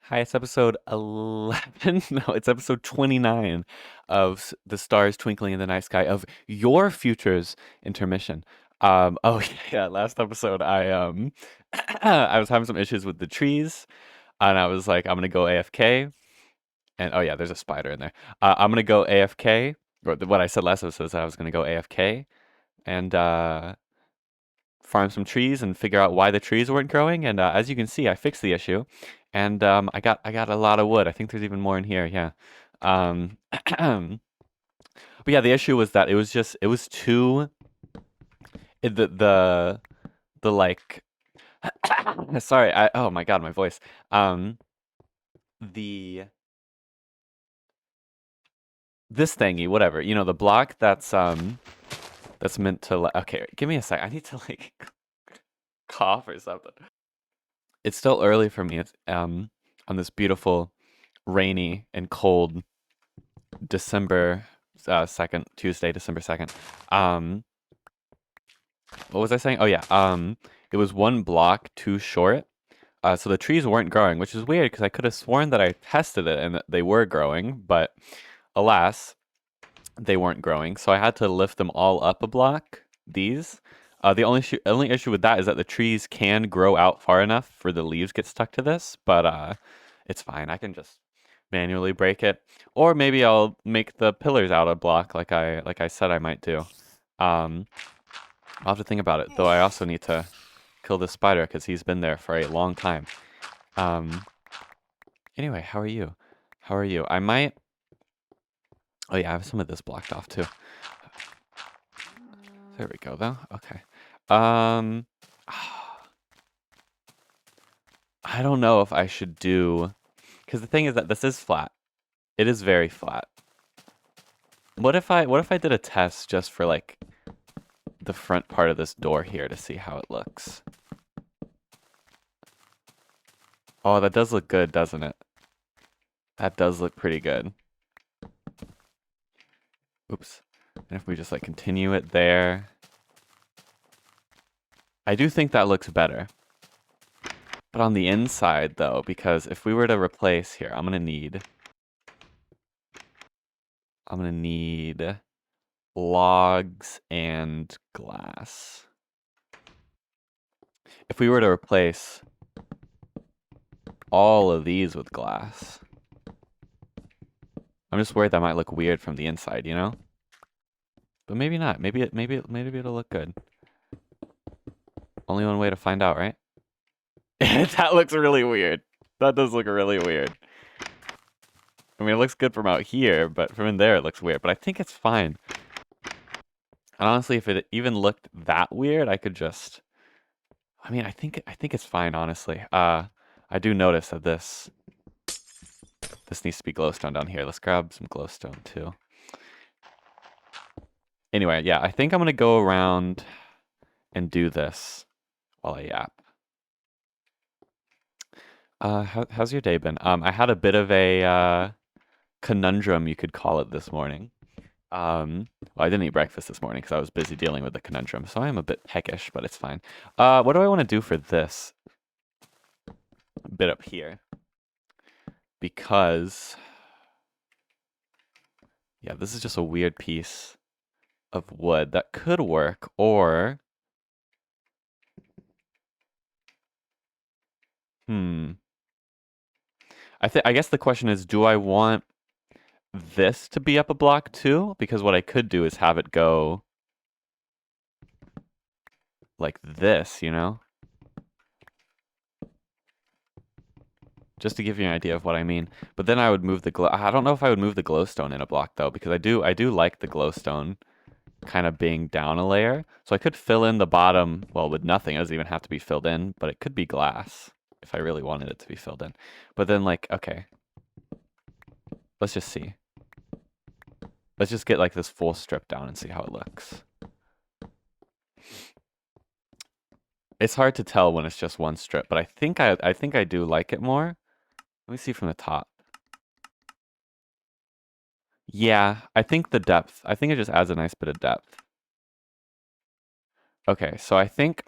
Hi, it's episode 11. No, it's episode 29 of The Stars Twinkling in the Night Sky of your future's intermission. Oh yeah, last episode I was having some issues with the trees and I was like, I'm gonna go AFK. And oh yeah, there's a spider in there. I'm gonna go AFK, or what I said last episode is that I was gonna go AFK and farm some trees and figure out why the trees weren't growing. And as you can see, I fixed the issue, and I got a lot of wood. I think there's even more in here. Yeah. But yeah, the issue was that it was too it, the like. Sorry. Oh my god, my voice. Um, the this thingy, whatever. You know, the block that's meant to. Okay, give me a sec. I need to like cough or something. It's still early for me. It's on this beautiful rainy and cold December 2nd, Tuesday, December 2nd. Um, what was I saying? Oh yeah. It was one block too short. So the trees weren't growing, which is weird because I could have sworn that I tested it and that they were growing, but alas, they weren't growing. So I had to lift them all up a block. These. The only issue with that is that the trees can grow out far enough for the leaves get stuck to this, but it's fine. I can just manually break it, or maybe I'll make the pillars out a block like I said I might do. Um, I'll have to think about it. Though I also need to kill this spider because he's been there for a long time. Um, anyway, how are you? How are you? I might. Oh yeah, I have some of this blocked off too. There we go though. Okay. Um, I don't know if I should do, because the thing is that this is flat. It is very flat. What if I did a test just for like the front part of this door here to see how it looks? Oh, that does look good, doesn't it? That does look pretty good. Oops. And if we just like continue it there. I do think that looks better. But on the inside though, because if we were to replace here, I'm gonna need logs and glass. If we were to replace all of these with glass, I'm just worried that might look weird from the inside, you know? But maybe not. Maybe it'll look good. Only one way to find out, right? That looks really weird. That does look really weird. I mean, it looks good from out here, but from in there it looks weird. But I think it's fine. And honestly, if it even looked that weird, I could just. I mean, I think it's fine. Honestly, I do notice that this needs to be glowstone down here. Let's grab some glowstone too. Anyway, yeah, I think I'm gonna go around and do this while I yap. How's your day been? I had a bit of a conundrum, you could call it, this morning. Well, I didn't eat breakfast this morning because I was busy dealing with the conundrum, so I am a bit peckish, but it's fine. What do I want to do for this bit up here? Because, yeah, this is just a weird piece of wood that could work, or, I guess the question is, do I want this to be up a block too? Because what I could do is have it go like this, you know? Just to give you an idea of what I mean. But then I would move the glow. I don't know if I would move the glowstone in a block though, because I do like the glowstone kind of being down a layer. So I could fill in the bottom, well, with nothing. It doesn't even have to be filled in, but it could be glass if I really wanted it to be filled in. But then like, okay, let's just see. Let's just get like this full strip down and see how it looks. It's hard to tell when it's just one strip, but I think I do like it more. Let me see from the top. Yeah, I think the depth. I think it just adds a nice bit of depth. Okay, so I think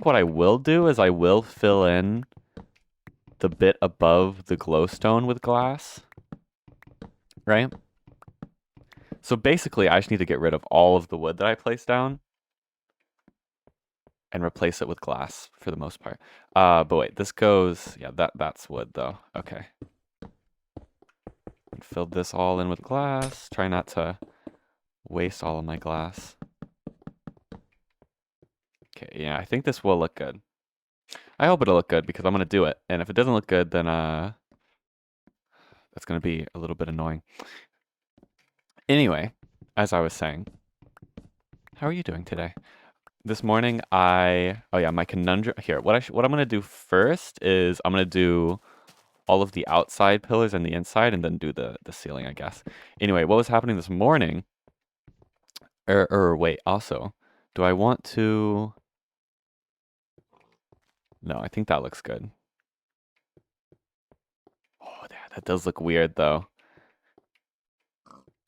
what I will do is I will fill in the bit above the glowstone with glass, right? So basically, I just need to get rid of all of the wood that I placed down and replace it with glass for the most part. But wait, this goes, yeah, that's wood though. Okay. Fill this all in with glass. Try not to waste all of my glass. Okay, yeah, I think this will look good. I hope it'll look good because I'm gonna do it. And if it doesn't look good, then that's gonna be a little bit annoying. Anyway, as I was saying, how are you doing today? This morning oh yeah, my conundrum here. What I'm gonna do first is I'm gonna do all of the outside pillars and the inside, and then do the ceiling, I guess. Anyway, what was happening this morning? Wait. Also, do I want to? No, I think that looks good. Oh, that does look weird though.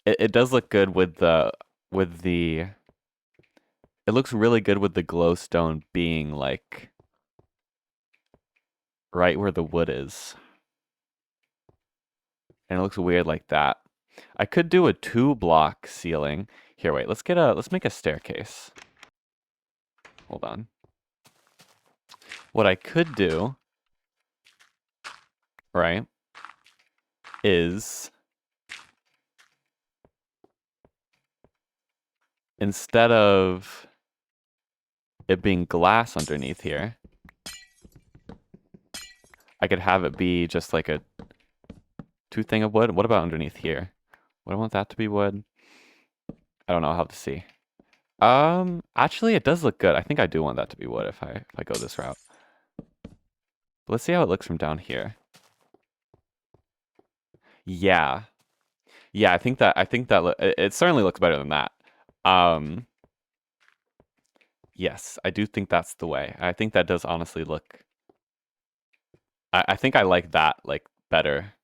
It does look good with the. It looks really good with the glowstone being like right where the wood is. And it looks weird like that. I could do a 2-block ceiling. Here, wait, let's make a staircase. Hold on. What I could do, right, is instead of it being glass underneath here, I could have it be just like a 2 thing of wood. What about underneath here? Would I want that to be wood? I don't know. I'll have to see. Actually, it does look good. I think I do want that to be wood if I go this route. But let's see how it looks from down here. Yeah. Yeah, I think that it certainly looks better than that. Yes, I do think that's the way. I think that does honestly look. I think I like that like better.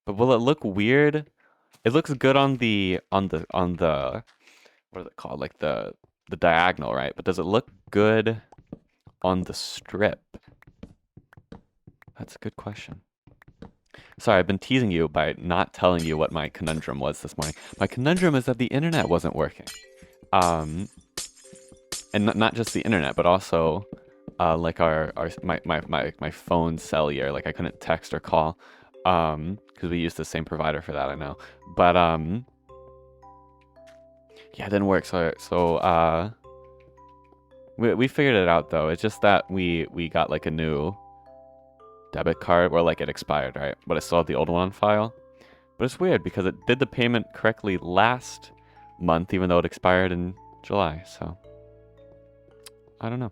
But will it look weird? It looks good on the what is it called? Like the diagonal, right? But does it look good on the strip? That's a good question. Sorry, I've been teasing you by not telling you what my conundrum was this morning. My conundrum is that the internet wasn't working. And not just the internet, but also like my phone cellular. Like I couldn't text or call because we use the same provider for that. I know, but yeah, it didn't work. So we figured it out though. It's just that we got like a new debit card, or like it expired, right? But I still have the old one on file. But it's weird because it did the payment correctly last month, even though it expired in July. So I don't know.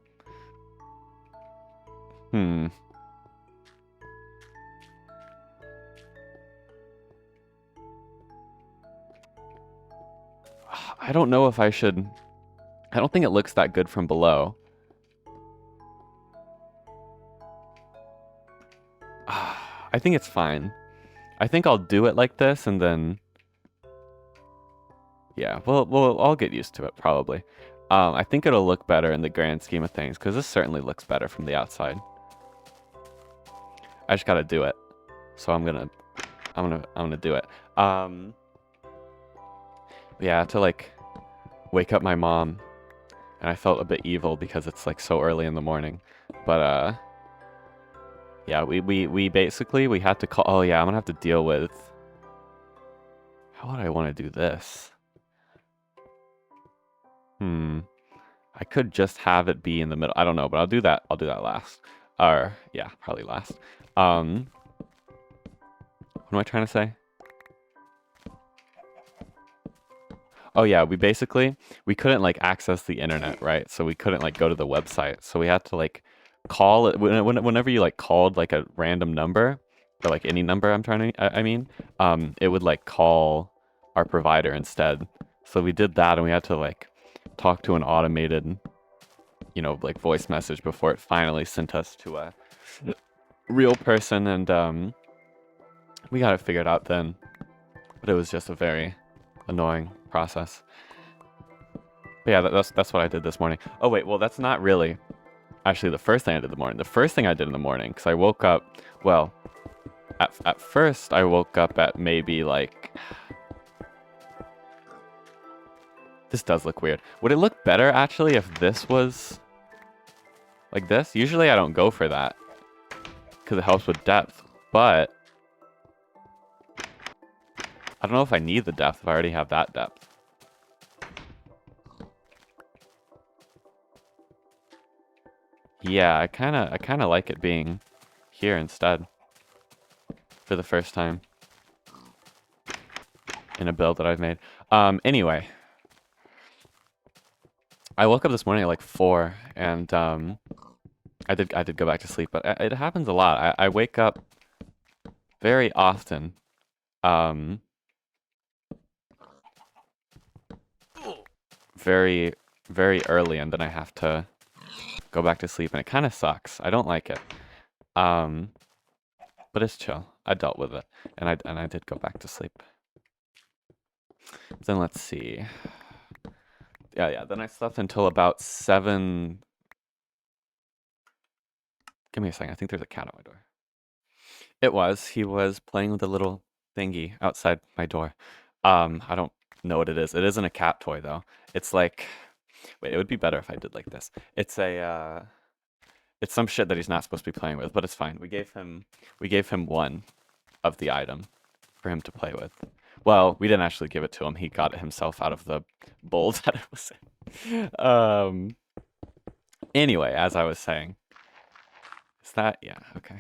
I don't know if I should. I don't think it looks that good from below. I think it's fine. I think I'll do it like this and then. Yeah, well, I'll get used to it probably. I think it'll look better in the grand scheme of things because this certainly looks better from the outside. I just gotta do it, so I'm gonna do it. Yeah, I had to like wake up my mom, and I felt a bit evil because it's like so early in the morning. But yeah, we basically we had to call. Oh yeah, I'm gonna have to deal with. How would I want to do this? I could just have it be in the middle. I don't know, but I'll do that. I'll do that last. Or yeah, probably last. What am I trying to say? Oh yeah, we couldn't like access the internet, right? So we couldn't like go to the website. So we had to like call it whenever you like called like a random number or like any number I mean, it would like call our provider instead. So we did that and we had to like talk to an automated, like voice message before it finally sent us to a real person, and we got it figured out then. But it was just a very annoying process. But yeah, that's what I did this morning. Oh wait, well that's not really Actually, the first thing I did in the morning. The first thing I did in the morning, because I woke up, well, at first I woke up at maybe like, this does look weird. Would it look better actually if this was like this? Usually I don't go for that because it helps with depth, but I don't know if I need the depth if I already have that depth. Yeah, I kind of like it being here instead for the first time in a build that I've made. Anyway, I woke up this morning at like 4 and I did go back to sleep, but it happens a lot. I wake up very often. Very, very early, and then I have to go back to sleep, and it kind of sucks. I don't like it. But it's chill. I dealt with it, and I did go back to sleep. Then let's see. Yeah. Then I slept until about 7. Give me a second. I think there's a cat at my door. It was. He was playing with a little thingy outside my door. I don't know what it is. It isn't a cat toy though. It's like, wait, it would be better if I did like this. It's a it's some shit that he's not supposed to be playing with, but it's fine. We gave him one of the item for him to play with. Well, we didn't actually give it to him. He got it himself out of the bowl that it was in. Anyway, as I was saying, is that, yeah, okay.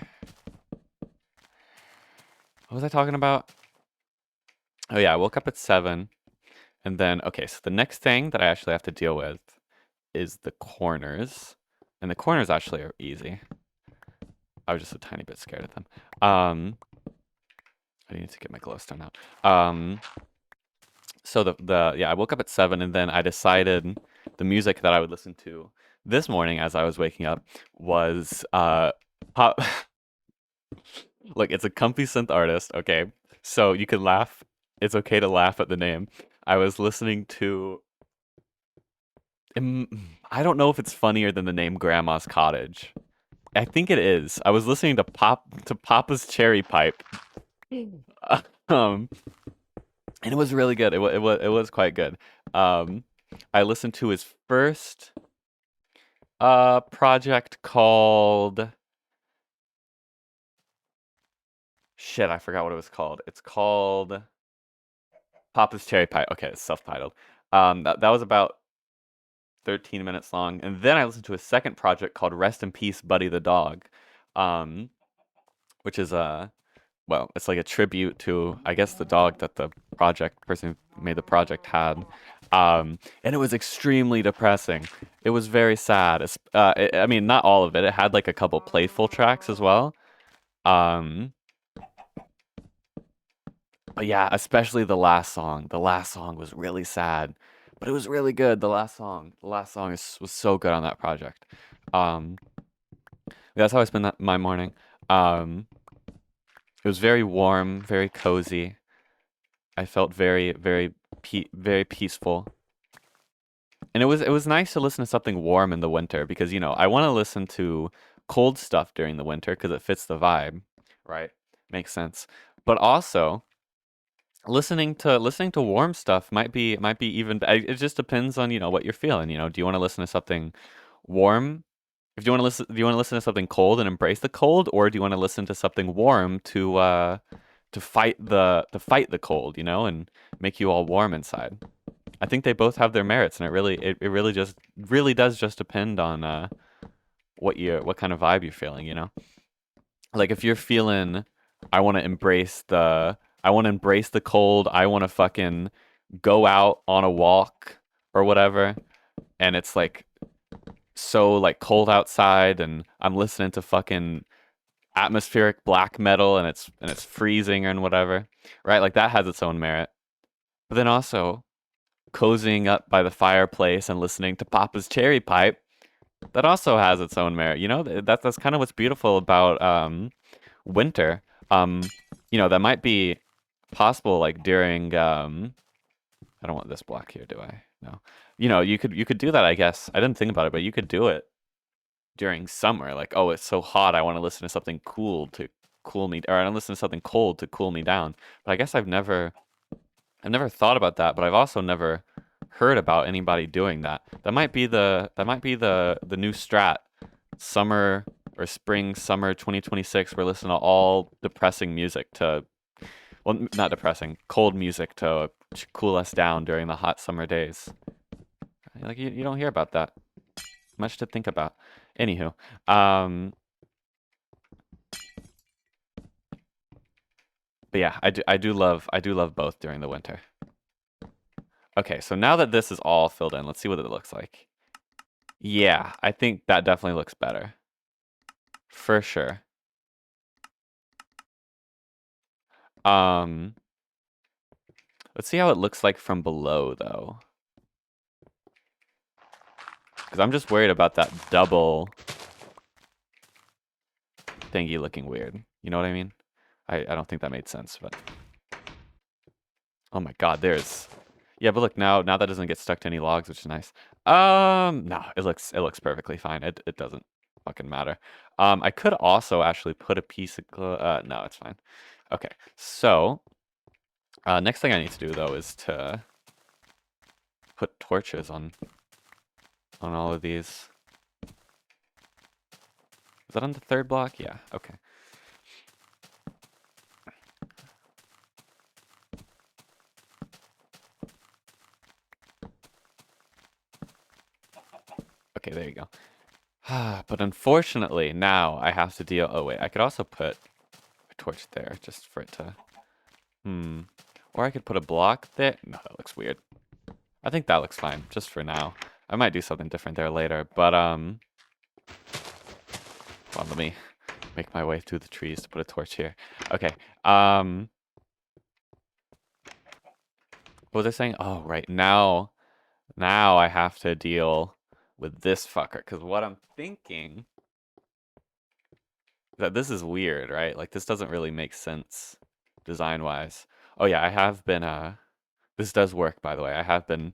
What was I talking about? Oh yeah, I woke up at 7, and then, okay, so the next thing that I actually have to deal with is the corners. And the corners actually are easy. I was just a tiny bit scared of them. I need to get my glowstone out. So yeah, I woke up at 7, and then I decided the music that I would listen to this morning as I was waking up was pop. Look, it's a comfy synth artist. Okay, so you can laugh. It's okay to laugh at the name. I was listening to. I don't know if it's funnier than the name Grandma's Cottage. I think it is. I was listening to Papa's Cherry Pipe. And it was really good. It was quite good. I listened to his first project called, shit, I forgot what it was called. It's called Papa's Cherry Pie. Okay, it's self-titled. That was about 13 minutes long. And then I listened to a second project called Rest in Peace, Buddy the Dog, which is well, it's like a tribute to, I guess, the dog that the person who made the project had. And it was extremely depressing. It was very sad. I mean, not all of it. It had like a couple playful tracks as well. But yeah, especially the last song. The last song was really sad, but it was really good. The last song was so good on that project. That's how I spent my morning. It was very warm, very cozy. I felt very, very, very peaceful. And it was nice to listen to something warm in the winter because, you know, I want to listen to cold stuff during the winter because it fits the vibe, right? Makes sense. But also, listening to warm stuff might be even. It just depends on, you know, what you're feeling. You know, do you want to listen to something warm? If you want to listen, do you want to listen to something cold and embrace the cold, or do you want to listen to something warm to fight the cold, you know, and make you all warm inside? I think they both have their merits, and it really does just depend on what kind of vibe you're feeling, you know. Like if you're feeling, I want to embrace the cold. I want to fucking go out on a walk or whatever, and it's like so like cold outside, and I'm listening to fucking atmospheric black metal, and it's freezing and whatever, right? Like that has its own merit. But then also cozying up by the fireplace and listening to Papa's Cherry Pipe, that also has its own merit. You know, that's kind of what's beautiful about winter. You know, that might be possible like during I don't want this block here, do I? No. You know, you could do that, I guess. I didn't think about it, but you could do it during summer. Like, oh, it's so hot, I want to listen to something cool to cool me, or I want to listen to something cold to cool me down. But I guess I've never thought about that, but I've also never heard about anybody doing that. That might be the new strat. Summer or spring, summer 2026, we're listening to all depressing music to, well, not depressing, cold music to cool us down during the hot summer days. Like, you don't hear about that. Much to think about. Anywho, but yeah, I do love both during the winter. Okay, so now that this is all filled in, let's see what it looks like. Yeah, I think that definitely looks better. For sure. Let's see how it looks like from below, though. Because I'm just worried about that double thingy looking weird. You know what I mean? I don't think that made sense, but... Oh my god, there's... Yeah, but look, now that doesn't get stuck to any logs, which is nice. No, it looks perfectly fine. It doesn't fucking matter. I could also actually put a piece of no, it's fine. Okay, so next thing I need to do though is to put torches on all of these. Is that on the third block? Yeah, okay. Okay, there you go. But unfortunately, now I have to deal... Oh, wait, I could also put a torch there just for it to... Or I could put a block there. No, that looks weird. I think that looks fine, just for now. I might do something different there later, but, well, let me make my way through the trees to put a torch here. Okay, what was I saying? Oh, right, now I have to deal with this fucker, because what I'm thinking is that this is weird, right? Like, this doesn't really make sense design-wise. Oh yeah, I have been, this does work, by the way. I have been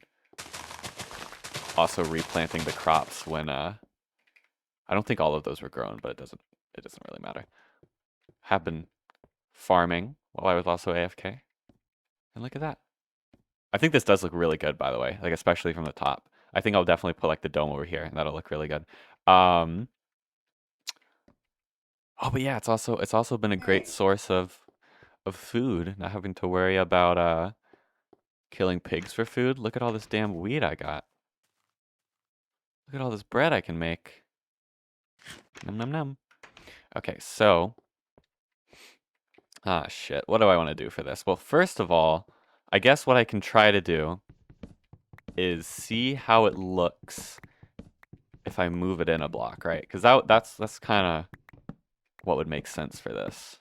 also replanting the crops when, I don't think all of those were grown, but it doesn't really matter. Have been farming while I was also AFK. And look at that. I think this does look really good, by the way, like especially from the top. I think I'll definitely put like the dome over here, and that'll look really good. Oh, but yeah, it's also been a great source of food, not having to worry about killing pigs for food. Look at all this damn weed I got. Look at all this bread I can make. Num num num. Okay, so shit. What do I want to do for this? Well, first of all, I guess what I can try to do is see how it looks if I move it in a block, right? Because that's kind of what would make sense for this.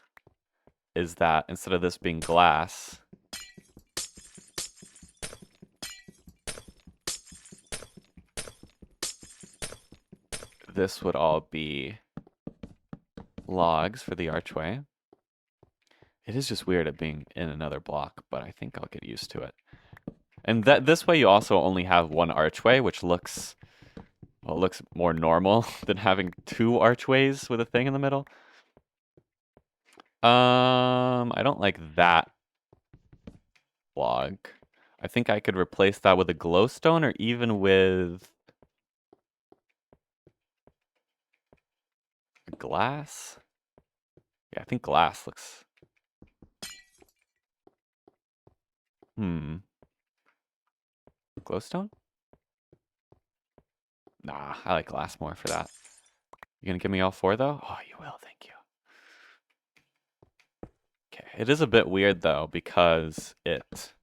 Is that instead of this being glass, this would all be logs for the archway. It is just weird it being in another block, but I think I'll get used to it. And this way you also only have one archway, which looks, well, it looks more normal than having two archways with a thing in the middle. I don't like that log. I think I could replace that with a glowstone or even with glass. Yeah, I think glass looks... Glowstone? Nah, I like glass more for that. You gonna give me all four, though? Oh, you will, thank you. Okay, it is a bit weird, though, because it...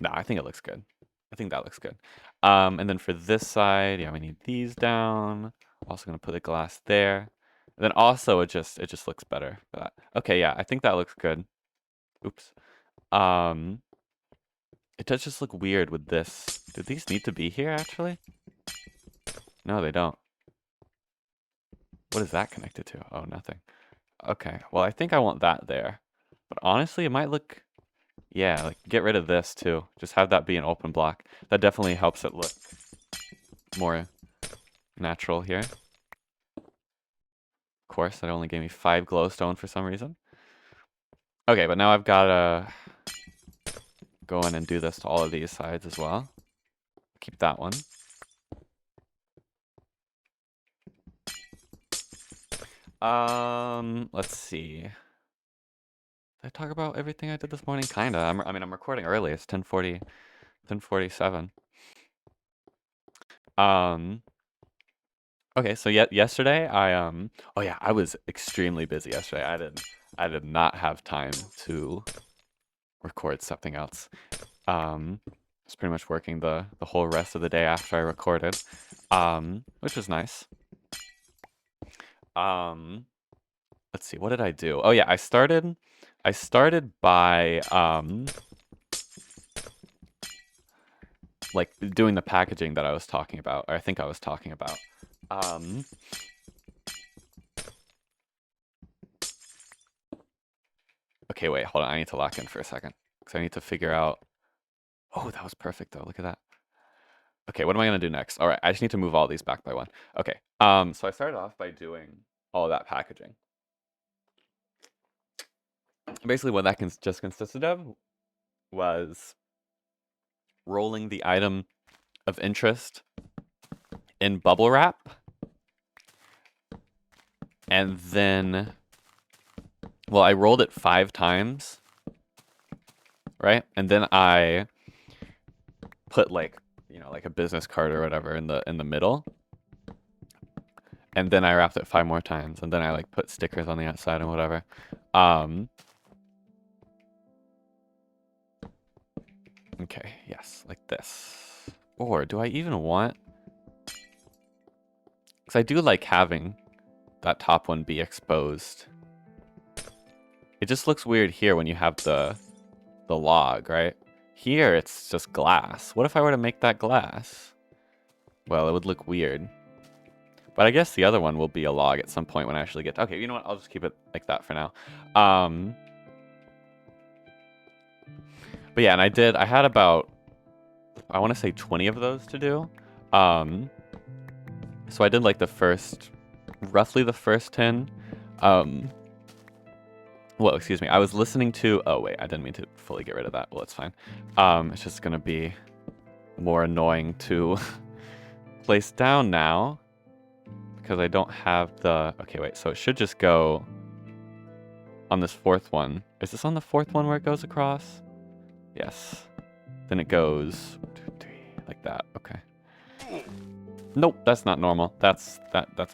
Nah, I think it looks good. I think that looks good. And then for this side, yeah, we need these down. Also gonna put the glass there. And then also, it just looks better for that. Okay, yeah, I think that looks good. Oops. It does just look weird with this. Do these need to be here, actually? No, they don't. What is that connected to? Oh, nothing. Okay, well, I think I want that there. But honestly, it might look... Yeah, like, get rid of this, too. Just have that be an open block. That definitely helps it look more natural here. Of course, that only gave me 5 glowstone for some reason. Okay, but now I've gotta go in and do this to all of these sides as well. Keep that one. Let's see. Did I talk about everything I did this morning? Kinda. I mean, I'm recording early. It's 10:40, 10:47. Okay, so yesterday oh yeah, I was extremely busy yesterday. I did not have time to record something else. I was pretty much working the whole rest of the day after I recorded, which was nice. Let's see, what did I do? Oh yeah, I started by like doing the packaging that I was talking about, or I think I was talking about. Okay, wait, hold on. I need to lock in for a second because I need to figure out. Oh, that was perfect though. Look at that. Okay, what am I gonna do next? All right, I just need to move all these back by one. Okay. So I started off by doing all of that packaging. Basically, what that just consisted of was rolling the item of interest in bubble wrap, and then, well, I rolled it 5 times, right? And then I put like, you know, like a business card or whatever in the middle. And then I wrapped it 5 more times, and then I like put stickers on the outside and whatever. Okay, yes, like this. Or do I even want? Because I do like having that top one be exposed. It just looks weird here when you have the log, right? Here it's just glass. What if I were to make that glass? Well, it would look weird. But I guess the other one will be a log at some point when I actually get to, okay, you know what? I'll just keep it like that for now. But yeah, and I had about, I want to say 20 of those to do. So I did like roughly the first 10. Well, excuse me. I was listening to, oh wait, I didn't mean to fully get rid of that. Well, it's fine. It's just gonna be more annoying to place down now because I don't have the, okay, wait, so it should just go on this 4th one. Is this on the 4th one where it goes across? Yes. Then it goes 1, 2, 3, like that. Okay. Nope, that's not normal. That's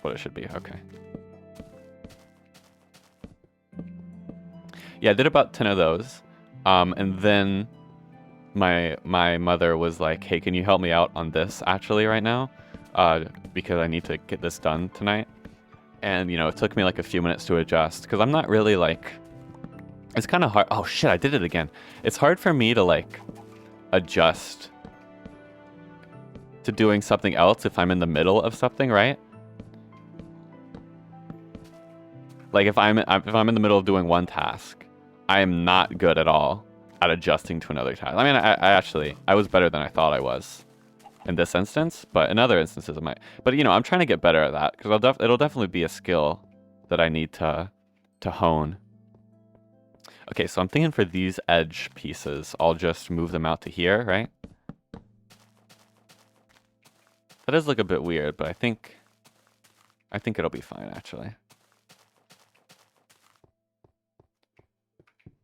what it should be. Okay. Yeah, I did about 10 of those. And then my mother was like, "Hey, can you help me out on this actually right now? Because I need to get this done tonight." And you know, it took me like a few minutes to adjust because I'm not really like, it's kind of hard. Oh shit, I did it again. It's hard for me to like adjust to doing something else if I'm in the middle of something, right? Like if I'm in the middle of doing one task, I am not good at all at adjusting to another task. I mean, I was better than I thought I was in this instance, but in other instances I might. But you know, I'm trying to get better at that because it'll definitely be a skill that I need to hone. Okay, so I'm thinking for these edge pieces, I'll just move them out to here, right? That does look a bit weird, but I think it'll be fine actually.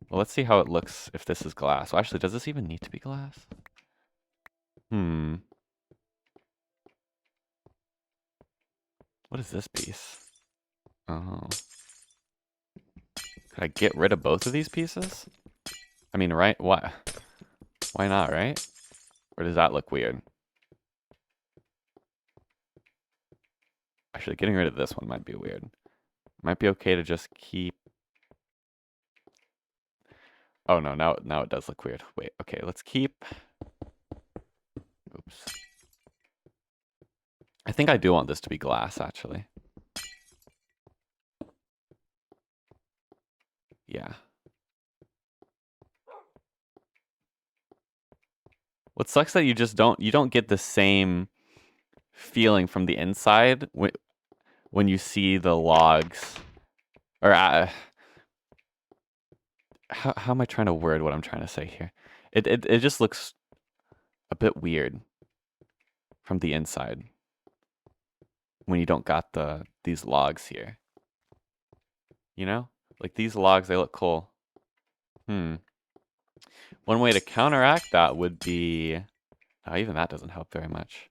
Well, let's see how it looks if this is glass. Well, actually, does this even need to be glass? What is this piece? Oh. Could I get rid of both of these pieces? I mean, right? What? Why not, right? Or does that look weird? Actually, getting rid of this one might be weird. Might be okay to just keep... Oh no, now it does look weird. Wait, okay, let's keep... Oops. I think I do want this to be glass, actually. Yeah. What sucks that you don't get the same feeling from the inside when you see the logs. Or how am I trying to word what I'm trying to say here? It just looks a bit weird from the inside when you don't got these logs here. You know? Like these logs, they look cool. One way to counteract that would be... Oh, even that doesn't help very much.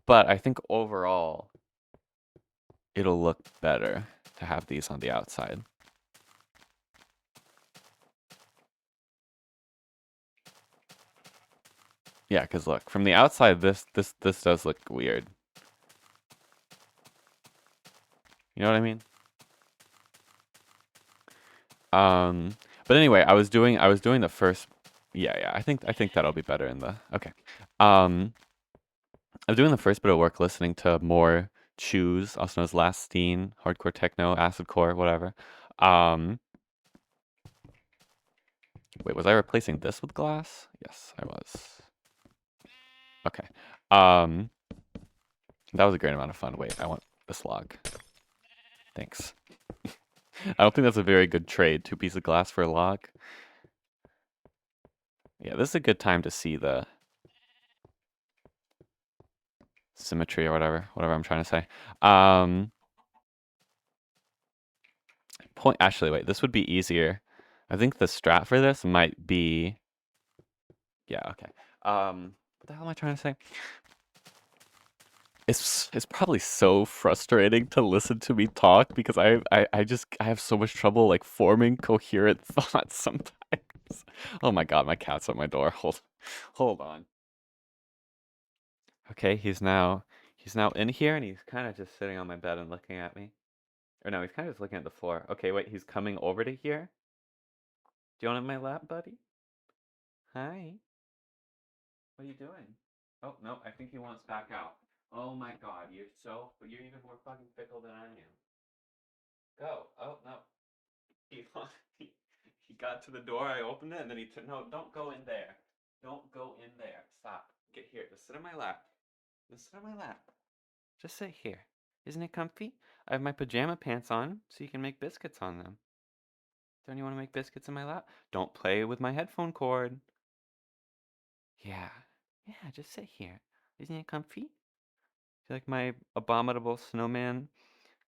But I think overall, it'll look better to have these on the outside. Yeah, because look, from the outside, this does look weird. You know what I mean? But anyway, I was doing the first. Yeah. I think that'll be better in the. Okay. I was doing the first bit of work listening to more Choose, also known as Last Steen, hardcore techno, acidcore, whatever. Wait, was I replacing this with glass? Yes, I was. Okay. That was a great amount of fun. Wait, I want this log. Thanks. I don't think that's a very good trade. 2 pieces of glass for a log. Yeah, this is a good time to see the symmetry or whatever I'm trying to say. Actually, wait, this would be easier. I think the strat for this might be... Yeah, okay. What the hell am I trying to say? It's probably so frustrating to listen to me talk because I have so much trouble like forming coherent thoughts sometimes. Oh my god, my cat's at my door. Hold on. Okay, he's now in here and he's kind of just sitting on my bed and looking at me. Or no, he's kind of just looking at the floor. Okay, wait, he's coming over to here. Do you want my lap, buddy? Hi. What are you doing? Oh, no, I think he wants back out. Oh my god, you're even more fucking fickle than I am. Go. Oh, no. He, he got to the door, I opened it, and then no, don't go in there. Don't go in there. Stop. Get here. Just sit on my lap. Just sit on my lap. Just sit here. Isn't it comfy? I have my pajama pants on, so you can make biscuits on them. Don't you want to make biscuits in my lap? Don't play with my headphone cord. Yeah. Yeah, just sit here. Isn't it comfy? Do you like my abominable snowman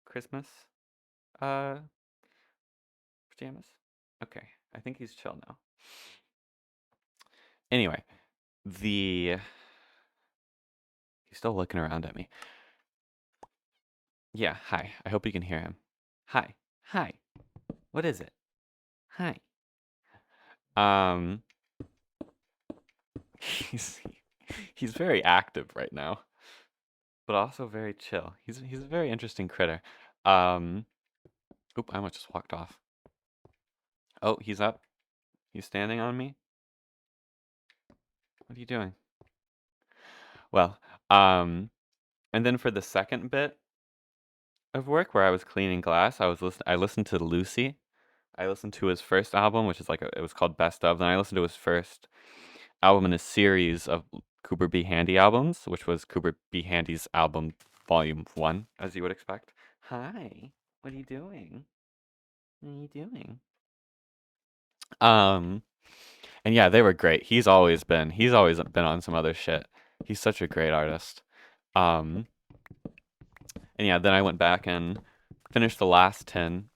Christmas pajamas? Okay, I think he's chill now. Anyway, he's still looking around at me. Yeah, hi. I hope you can hear him. Hi. Hi. What is it? Hi. He's he's very active right now, but also very chill. He's a very interesting critter. Oop, I almost just walked off. Oh, he's up. He's standing on me. What are you doing? Well, and then for the second bit of work where I was cleaning glass, I listened to Lucy. I listened to his first album, which is it was called Best of. Then I listened to his first album in a series of Cooper B. Handy albums, which was Cooper B. Handy's album Volume 1, as you would expect. Hi, what are you doing? What are you doing? And yeah, they were great. He's always been on some other shit. He's such a great artist. And yeah, then I went back and finished the last 10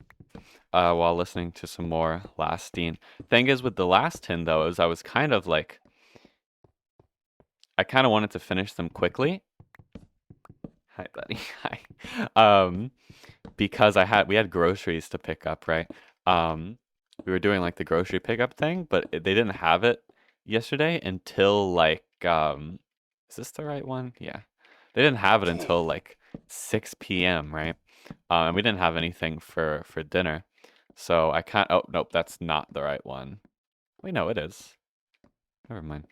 while listening to some more Last Steen. Thing is with the last 10 though, is I was kind of like I kind of wanted to finish them quickly. Hi, buddy. Hi. Because we had groceries to pick up, right? We were doing like the grocery pickup thing, but they didn't have it yesterday until like is this the right one? Yeah. They didn't have it until like 6 p.m., right? And we didn't have anything for dinner. So I can't oh nope, that's not the right one. Wait, no, it is. Never mind.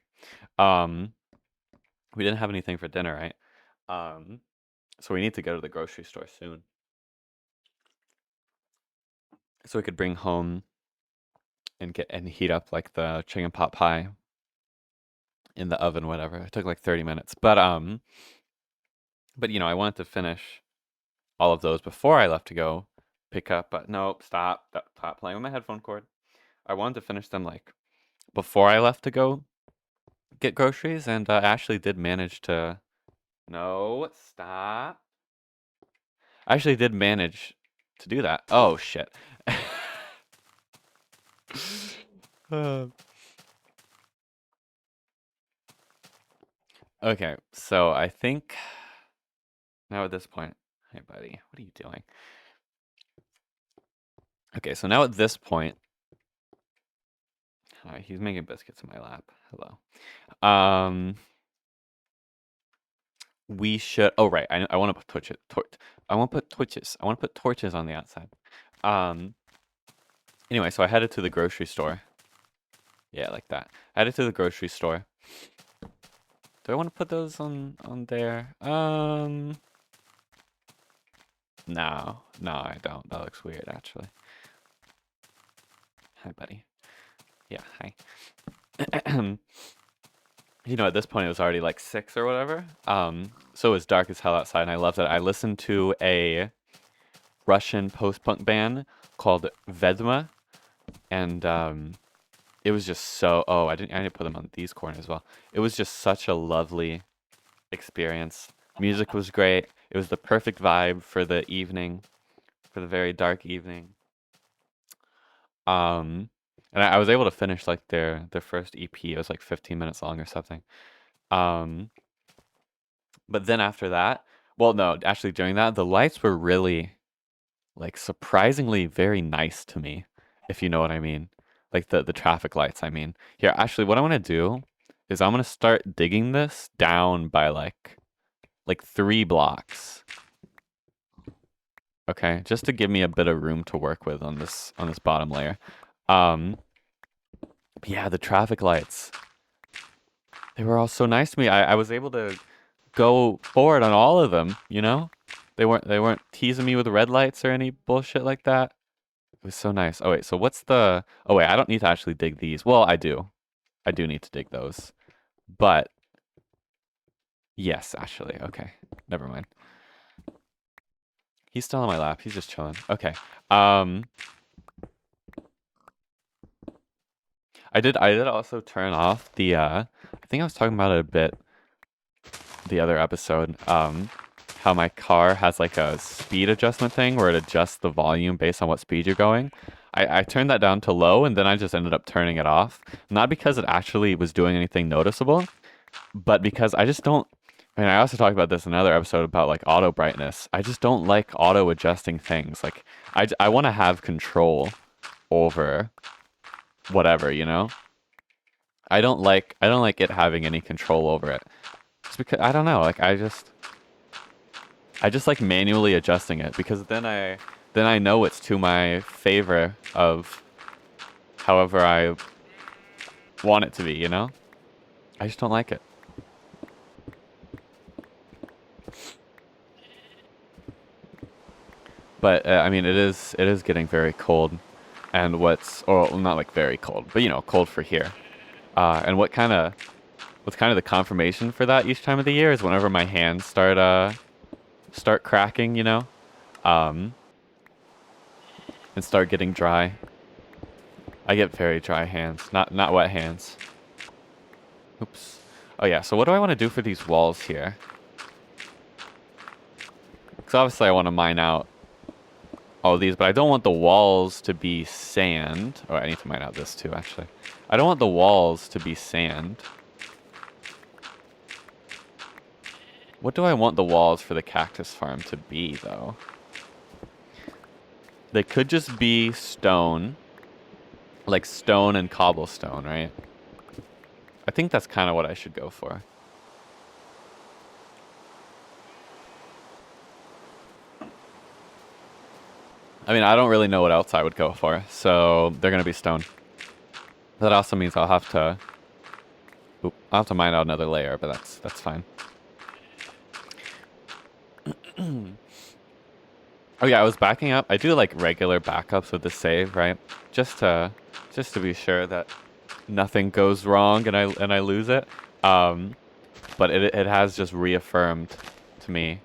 We didn't have anything for dinner, right? So we need to go to the grocery store soon. So we could bring home and heat up like the chicken pot pie in the oven, whatever. It took like 30 minutes. But you know, I wanted to finish all of those before I left to go pick up. But nope, stop playing with my headphone cord. I wanted to finish them like before I left to go get groceries, and Ashley did manage to. No, stop. I actually did manage to do that. Oh shit. Uh, okay, so I think now at this point, hey buddy, what are you doing? Okay, so now at this point, he's making biscuits in my lap. Hello. We should. Oh right, I want to put torches. I want to put torches. I want to put torches on the outside. Anyway, so I headed to the grocery store. Yeah, like that. I headed to the grocery store. Do I want to put those on there? No, I don't. That looks weird, actually. Hi, buddy. Yeah, hi. You know, at this point it was already like 6 or whatever. So it was dark as hell outside, and I loved it. I listened to a Russian post-punk band called Vedma, and it was just so. Oh, I didn't put them on these corners as well. It was just such a lovely experience. Music was great. It was the perfect vibe for the evening, for the very dark evening. And I was able to finish like their first EP. It was like 15 minutes long or something. But then after that, well, no, actually during that, the lights were really like surprisingly very nice to me, if you know what I mean. Like the traffic lights, I mean. Here, actually, what I want to do is I'm gonna start digging this down by like 3 blocks. Okay, just to give me a bit of room to work with on this bottom layer. Yeah, the traffic lights. They were all so nice to me. I was able to go forward on all of them, you know? They weren't teasing me with red lights or any bullshit like that. It was so nice. Oh wait, so what's the Oh wait, I don't need to actually dig these. Well, I do. I do need to dig those. But yes, actually. Okay. Never mind. He's still on my lap. He's just chilling. Okay. I did also turn off the I think I was talking about it a bit the other episode. How my car has like a speed adjustment thing where it adjusts the volume based on what speed you're going. I turned that down to low, and then I just ended up turning it off. Not because it actually was doing anything noticeable, but because I just don't. I mean, I also talked about this in another episode about like auto brightness. I just don't like auto adjusting things. Like I want to have control over whatever, you know? I don't like it having any control over it. Just because I don't know, like I just like manually adjusting it, because then I know it's to my favor of however I want it to be, you know? I just don't like it. But I mean, it is getting very cold, and or not like very cold, but you know, cold for here. And what's kind of the confirmation for that each time of the year is whenever my hands start cracking, you know, and start getting dry. I get very dry hands, not wet hands. Oops. Oh yeah, so what do I want to do for these walls here? Because obviously I want to mine out all of these, but I don't want the walls to be sand. Oh, I need to mine out this too, actually. I don't want the walls to be sand. What do I want the walls for the cactus farm to be, though? They could just be stone. Like stone and cobblestone, right? I think that's kind of what I should go for. I mean, I don't really know what else I would go for, so they're going to be stone. That also means I'll have to mine out another layer, but that's fine. Oh yeah, I was backing up. I do like regular backups with the save, right? Just to be sure that nothing goes wrong and I lose it. But it has just reaffirmed to me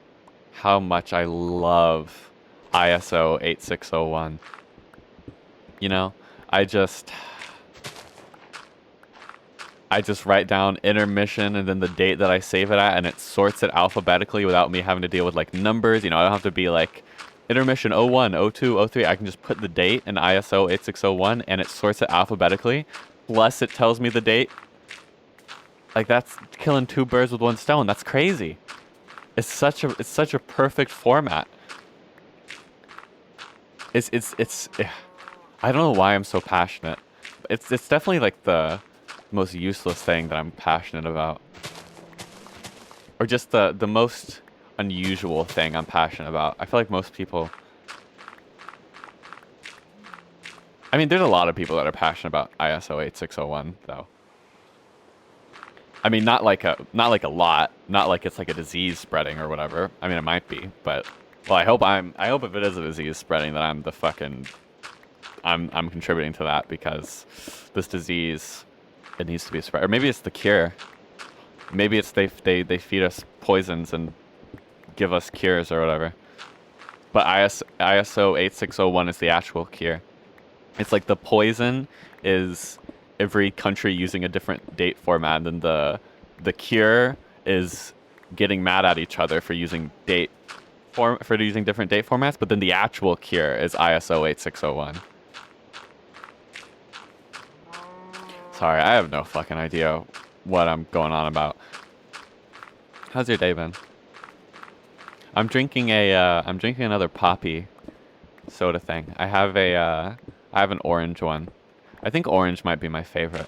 how much I love ISO 8601. You know, I just write down intermission and then the date that I save it at, and it sorts it alphabetically without me having to deal with like numbers. You know, I don't have to be like intermission 01, 02, 03. I can just put the date in ISO 8601 and it sorts it alphabetically. Plus it tells me the date. Like, that's killing two birds with one stone. That's crazy. It's such a perfect format. It's I don't know why I'm so passionate. It's definitely like the most useless thing that I'm passionate about. Or just the most unusual thing I'm passionate about. I feel like most people, I mean, there's a lot of people that are passionate about ISO 8601 though. I mean, not like a lot, not like it's like a disease spreading or whatever. I mean, it might be, but well, I hope if it is a disease spreading, that I'm contributing to that, because this disease, it needs to be spread. Or maybe it's the cure. Maybe it's they feed us poisons and give us cures or whatever. But ISO 8601 is the actual cure. It's like the poison is every country using a different date format, and the cure is getting mad at each other for using using different date formats, but then the actual cure is ISO 8601. Sorry, I have no fucking idea what I'm going on about. How's your day been? I'm drinking another poppy soda thing. I have an orange one. I think orange might be my favorite.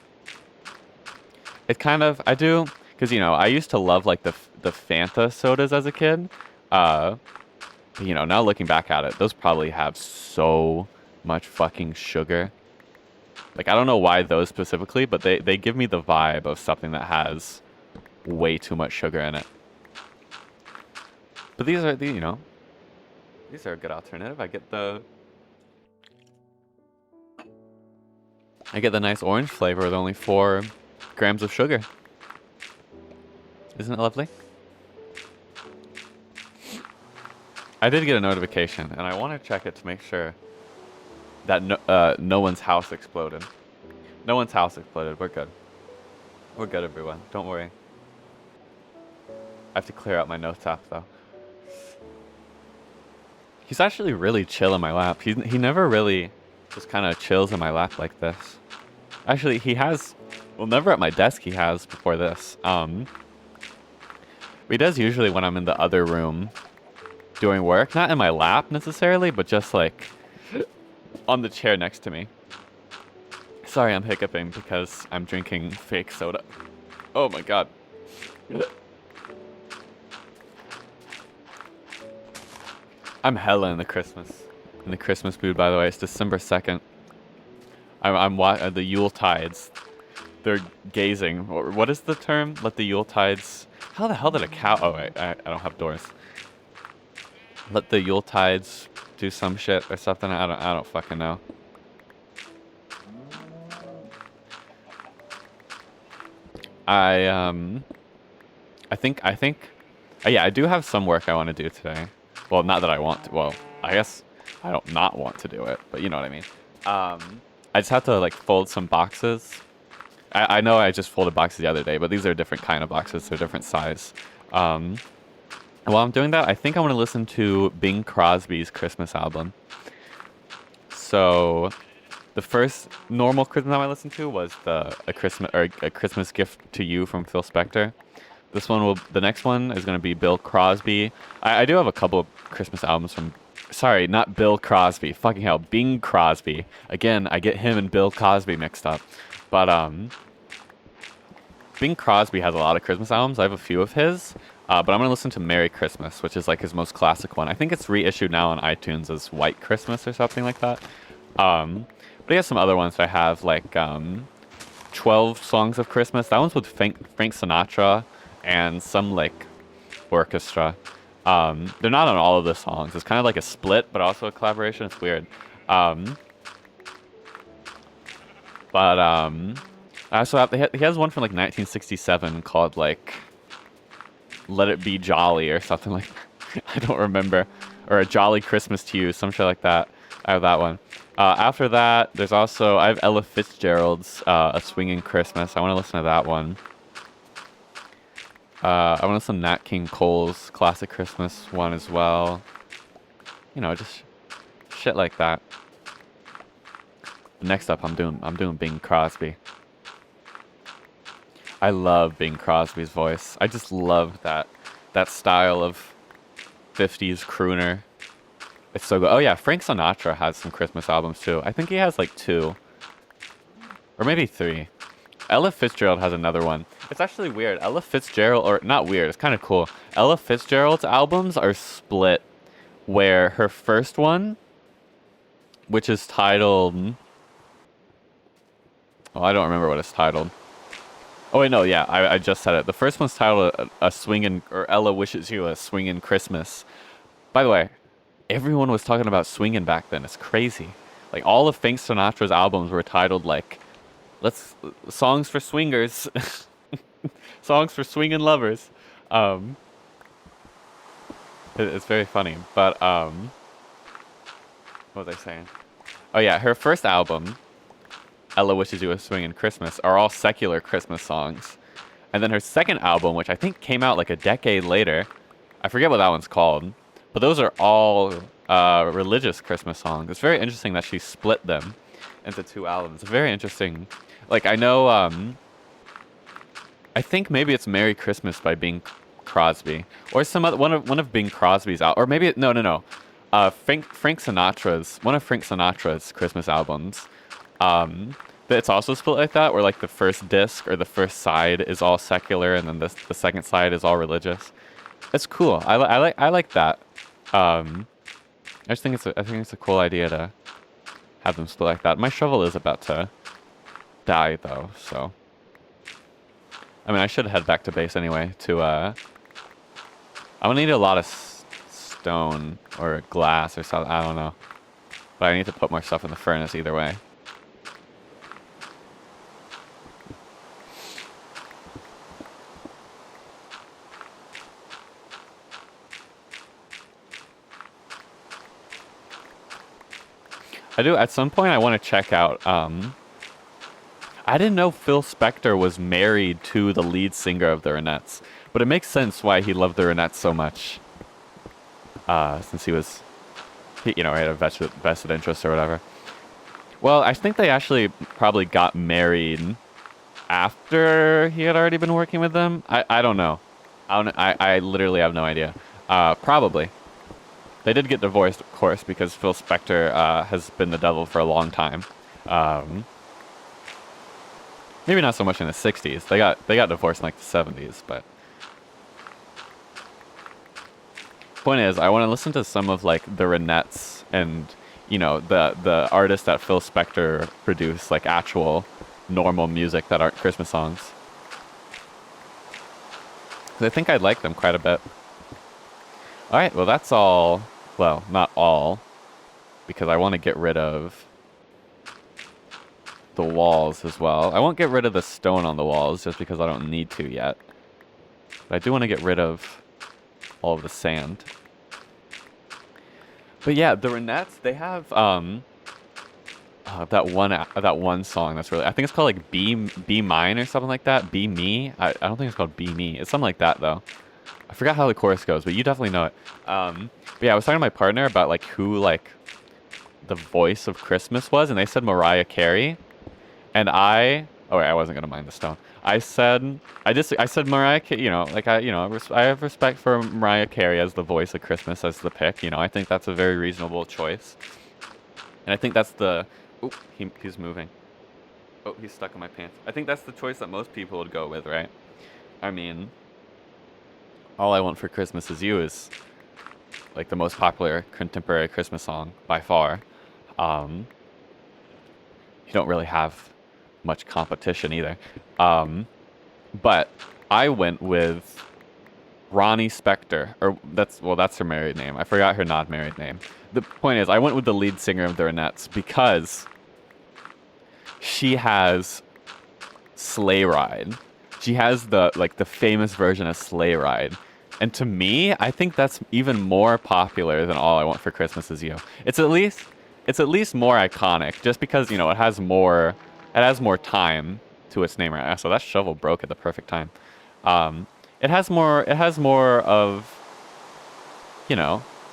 It kind of, I do, because, you know, I used to love, like, the Fanta sodas as a kid. But, you know, now looking back at it, those probably have so much fucking sugar. Like, I don't know why those specifically, but they give me the vibe of something that has way too much sugar in it. But these are a good alternative. I get the nice orange flavor with only 4 grams of sugar. Isn't it lovely? I did get a notification, and I want to check it to make sure that no one's house exploded. No one's house exploded. We're good. We're good, everyone. Don't worry. I have to clear out my notes app, though. He's actually really chill in my lap. He never really just kind of chills in my lap like this. Actually, he has, well, never at my desk he has before this. But he does usually when I'm in the other room doing work. Not in my lap necessarily, but just like on the chair next to me. Sorry, I'm hiccuping because I'm drinking fake soda. Oh my god. I'm hella in the Christmas mood, by the way. It's December 2nd. I'm the Yule tides. They're gazing. Or what is the term? Let the Yule tides. How the hell did a cow? Oh wait, I don't have doors. Let the Yule tides do some shit or something. I don't fucking know. I think. Yeah, I do have some work I want to do today. Well, not that I want to. Well, I guess I don't not want to do it, but you know what I mean. I just have to like fold some boxes. I know I just folded boxes the other day, but these are different kind of boxes. They're different size. And while I'm doing that, I think I want to listen to Bing Crosby's Christmas album. So the first normal Christmas album I listened to was a Christmas Gift to You from Phil Spector. The next one is going to be Bill Crosby. I do have a couple of Christmas albums from, sorry, not Bill Crosby. Fucking hell, Bing Crosby. Again, I get him and Bill Cosby mixed up. But Bing Crosby has a lot of Christmas albums. I have a few of his. But I'm going to listen to Merry Christmas, which is like his most classic one. I think it's reissued now on iTunes as White Christmas or something like that. But he has some other ones that I have, like 12 Songs of Christmas. That one's with Frank Sinatra and some like orchestra. They're not on all of the songs. It's kind of like a split, but also a collaboration. It's weird. But So he has one from like 1967 called like "Let It Be Jolly" or something like that. I don't remember, or "A Jolly Christmas to You," some shit like that. I have that one. After that, there's also I have Ella Fitzgerald's "A Swingin' Christmas." I want to listen to that one. I want to listen to Nat King Cole's classic Christmas one as well. You know, just shit like that. Next up, I'm doing Bing Crosby. I love Bing Crosby's voice. I just love that style of 50s crooner. It's so good. Oh yeah, Frank Sinatra has some Christmas albums too. I think he has like 2. Or maybe 3. Ella Fitzgerald has another one. It's actually weird. Ella Fitzgerald, or not weird, it's kind of cool. Ella Fitzgerald's albums are split, where her first one, which is titled... Oh, I don't remember what it's titled. Oh wait, no, yeah, I just said it. The first one's titled "A Swingin'," or "Ella Wishes You a Swingin' Christmas." By the way, everyone was talking about swinging back then. It's crazy. Like all of Frank Sinatra's albums were titled like, "Let's songs for swingers," songs for swinging lovers. Um, it's very funny. But what was I saying? Oh yeah, her first album, "Ella Wishes You a Swingin' Christmas," are all secular Christmas songs. And then her second album, which I think came out like a decade later, I forget what that one's called, but those are all religious Christmas songs. It's very interesting that she split them into 2 albums. It's very interesting. Like I know, I think maybe it's "Merry Christmas" by Bing Crosby, or some other one of Bing Crosby's out, or maybe no. Frank Sinatra's one of Frank Sinatra's Christmas albums. It's also split like that, where like the first disc or the first side is all secular, and then the second side is all religious. It's cool. I like that. I just think it's a cool idea to have them split like that. My shovel is about to die though, so I mean I should head back to base anyway. I'm gonna need a lot of stone or glass or something. I don't know, but I need to put more stuff in the furnace either way. I do. At some point, I want to check out. I didn't know Phil Spector was married to the lead singer of the Ronettes, but it makes sense why he loved the Ronettes so much. Since he had a vested interest or whatever. Well, I think they actually probably got married after he had already been working with them. I don't know. I literally have no idea. Probably. They did get divorced, of course, because Phil Spector has been the devil for a long time. Maybe not so much in the 60s. They got divorced in like the 70s, but point is, I want to listen to some of like the Ronettes and the artists that Phil Spector produced, like actual normal music that aren't Christmas songs. 'Cause I think I'd like them quite a bit. All right, well that's all. Well, not all, because I want to get rid of the walls as well. I won't get rid of the stone on the walls just because I don't need to yet. But I do want to get rid of all of the sand. But yeah, the Ronettes, they have that one song that's really, I think it's called like Be Mine or something like that. Be Me. I don't think it's called Be Me. It's something like that though. I forgot how the chorus goes, but you definitely know it. But yeah, I was talking to my partner about like who like the voice of Christmas was, and they said Mariah Carey, and I wasn't gonna mind the stone. I said Mariah Carey. I have respect for Mariah Carey as the voice of Christmas as the pick. I think that's a very reasonable choice, and I think that's the. Oh, he's moving. Oh, he's stuck in my pants. I think that's the choice that most people would go with, right? I mean, All I Want for Christmas Is You is like the most popular contemporary Christmas song by far. You don't really have much competition either. But I went with Ronnie Spector, or that's her married name. I forgot her not married name. The point is, I went with the lead singer of the Ronettes because she has Sleigh Ride. She has the famous version of Sleigh Ride. And to me, I think that's even more popular than All I Want for Christmas Is You. It's at least more iconic just because, it has more time to its name right now. So that shovel broke at the perfect time. Um, it has more of,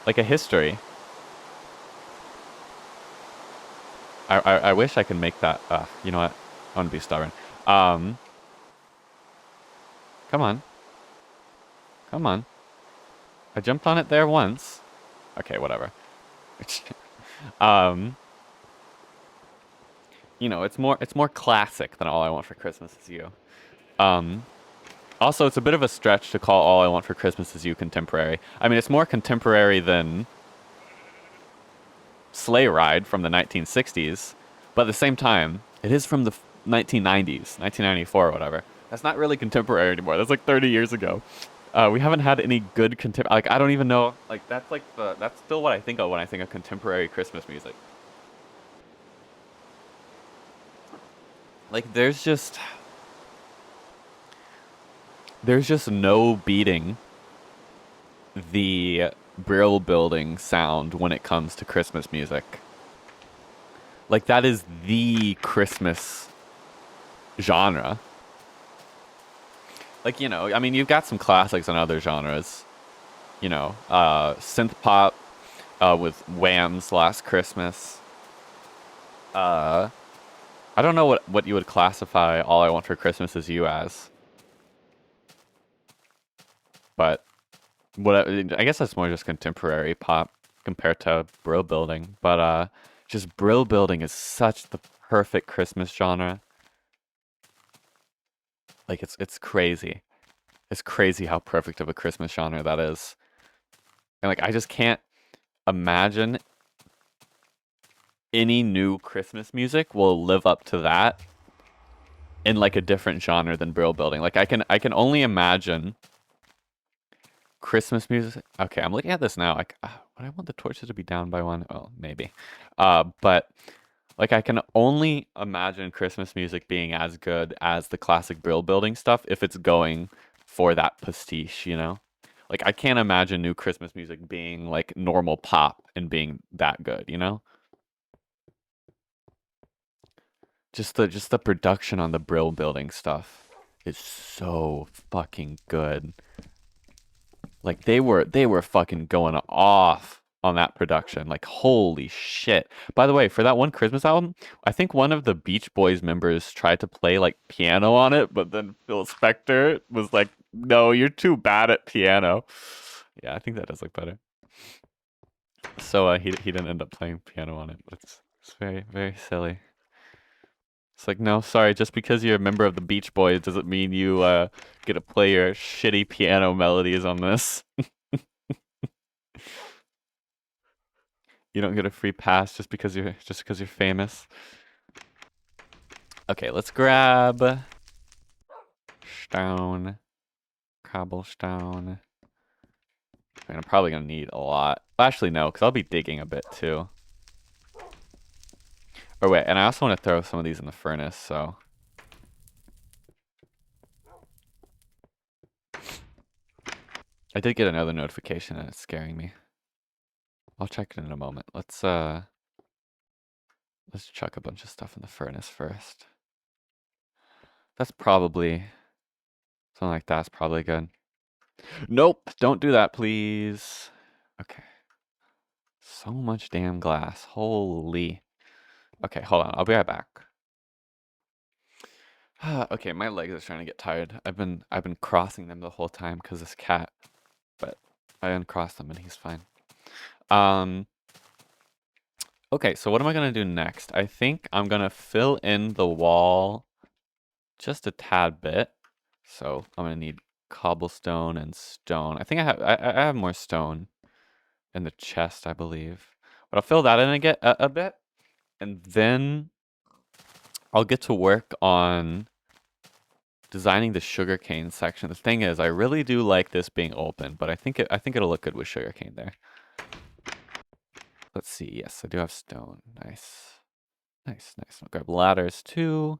like a history. I wish I could make that. You know what? I want to be stubborn. Um, Come on, come on. I jumped on it there once. Okay, whatever. um, it's more classic than All I Want for Christmas Is You. Um, Also, it's a bit of a stretch to call All I Want for Christmas Is You contemporary. I mean, it's more contemporary than Sleigh Ride from the 1960s, but at the same time, it is from the 1990s, 1994 or whatever. That's not really contemporary anymore. That's like 30 years ago. We haven't had any good I don't even know. Like that's still what I think of when I think of contemporary Christmas music. Like there's just no beating the Brill Building sound when it comes to Christmas music. Like that is the Christmas genre. Like, I mean, you've got some classics in other genres. Synth pop with Wham's Last Christmas. Uh, I don't know what you would classify All I Want for Christmas Is You as, but I guess that's more just contemporary pop compared to Brill Building. But just Brill Building is such the perfect Christmas genre. Like it's crazy. It's crazy how perfect of a Christmas genre that is. And like I just can't imagine any new Christmas music will live up to that in like a different genre than Brill Building. Like I can only imagine Christmas music. Okay, I'm looking at this now. Like, would I want the torches to be down by one? Oh, maybe. But like I can only imagine Christmas music being as good as the classic Brill Building stuff if it's going for that pastiche. Like I can't imagine new Christmas music being like normal pop and being that good. Just the production on the Brill Building stuff is so fucking good. Like they were fucking going off on that production. Like holy shit. By the way, for that one Christmas album, I think one of the Beach Boys members tried to play like piano on it, but then Phil Spector was like, "No, you're too bad at piano." Yeah, I think that does look better. So he didn't end up playing piano on it, but it's very very silly. It's like, no, sorry, just because you're a member of the Beach Boys doesn't mean you get to play your shitty piano melodies on this. You don't get a free pass just because you're famous. Okay, let's grab stone, cobblestone. I'm probably gonna need a lot. Actually, no, because I'll be digging a bit too. Or wait, and I also want to throw some of these in the furnace, so. I did get another notification and it's scaring me. I'll check it in a moment. Let's chuck a bunch of stuff in the furnace first. That's probably something like that's probably good. Nope, don't do that, please. Okay. So much damn glass. Holy. Okay, hold on. I'll be right back. Okay, my legs are trying to get tired. I've been crossing them the whole time because this cat, but I uncrossed them and he's fine. Um. Okay, so what am I gonna do next? I think I'm gonna fill in the wall just a tad bit. So I'm gonna need cobblestone and stone. I think I have more stone in the chest, I believe. But I'll fill that in a bit, and then I'll get to work on designing the sugarcane section. The thing is, I really do like this being open, but I think it'll look good with sugarcane there. Let's see. Yes, I do have stone. Nice. Nice, nice. I'll grab ladders too.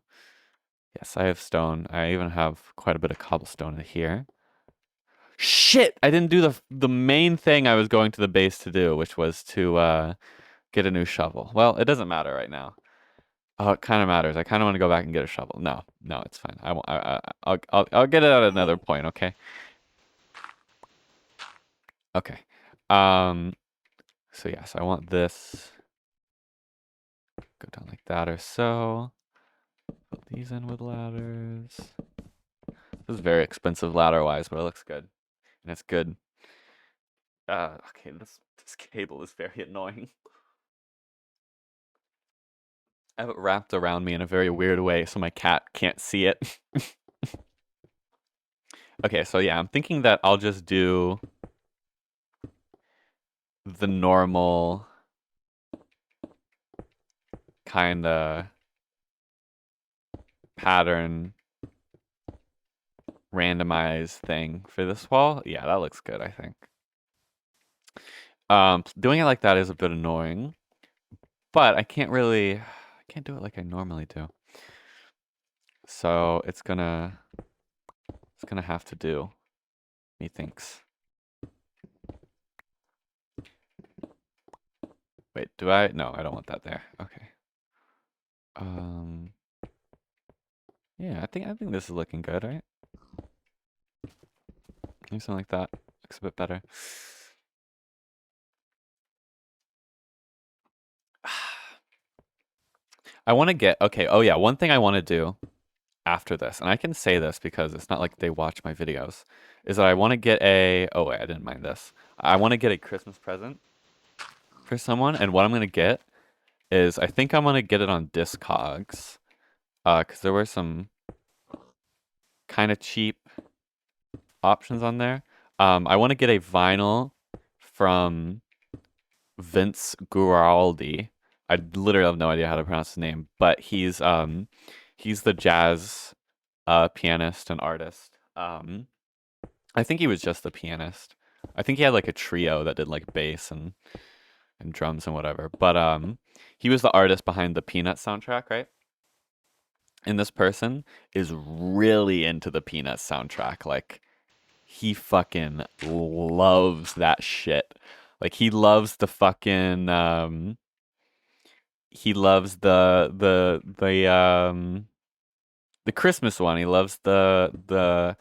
Yes, I have stone. I even have quite a bit of cobblestone in here. Shit! I didn't do the main thing I was going to the base to do, which was to get a new shovel. Well, it doesn't matter right now. Oh, it kind of matters. I kind of want to go back and get a shovel. No, no, it's fine. I won't. I'll get it at another point. Okay. Okay. Um. So yes, I want this. Go down like that or so. Put these in with ladders. This is very expensive ladder-wise, but it looks good, and it's good. Okay. This cable is very annoying. I have it wrapped around me in a very weird way, so my cat can't see it. Okay, so yeah, I'm thinking that I'll just do the normal kind of pattern randomized thing for this wall. Yeah, that looks good, I think. Doing it like that is a bit annoying, but I can't do it like I normally do. So it's gonna have to do, methinks. Wait, do I? No, I don't want that there. Okay. Yeah, I think this is looking good, right? Maybe something like that. Looks a bit better. I want to get, okay, oh yeah, one thing I want to do after this, and I can say this because it's not like they watch my videos, is that I want to get oh wait, I didn't mind this. I want to get a Christmas present for someone, and what I'm going to get is, I think I'm going to get it on Discogs, because there were some kind of cheap options on there. I want to get a vinyl from Vince Guaraldi. I literally have no idea how to pronounce his name, but he's the jazz pianist and artist. I think he was just the pianist. I think he had like a trio that did like bass and drums and whatever. But he was the artist behind the Peanuts soundtrack, right? And this person is really into the Peanuts soundtrack. Like, he fucking loves that shit. Like, he loves the fucking he loves the Christmas one. He loves the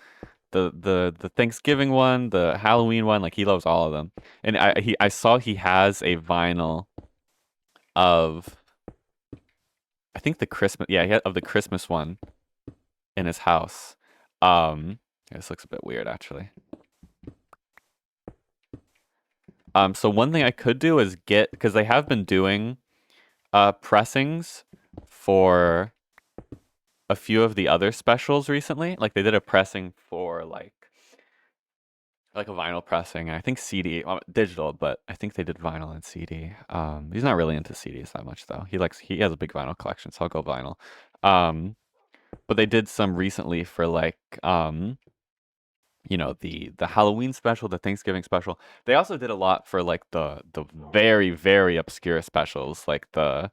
Thanksgiving one, the Halloween one. Like, he loves all of them. And I saw he has a vinyl of, I think, the Christmas, yeah, of the Christmas one in his house. This looks a bit weird actually. So one thing I could do is get, because they have been doing pressings for a few of the other specials recently. Like, they did a pressing for like a vinyl pressing. I think CD, digital, but I think they did vinyl and CD. He's not really into CDs that much though. He has a big vinyl collection, so I'll go vinyl. But they did some recently for like the Halloween special, the Thanksgiving special. They also did a lot for like the very, very obscure specials, like the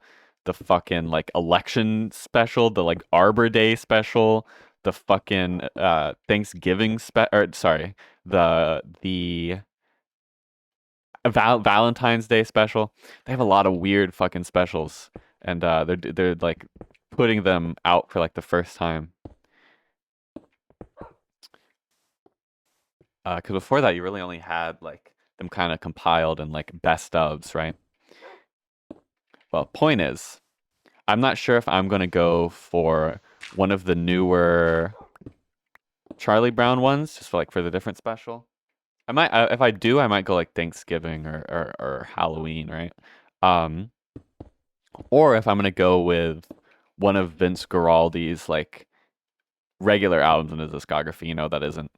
fucking like election special, the like Arbor Day special, the fucking Thanksgiving or sorry, the Valentine's Day special. They have a lot of weird fucking specials, and they're like putting them out for like the first time. Because before that, you really only had like them kind of compiled and like best ofs, right? Well, point is, I'm not sure if I'm gonna go for one of the newer Charlie Brown ones, just for the different special. I might, if I do, I might go like Thanksgiving or Halloween, right? Um, or if I'm gonna go with one of Vince Guaraldi's like regular albums in his discography, that isn't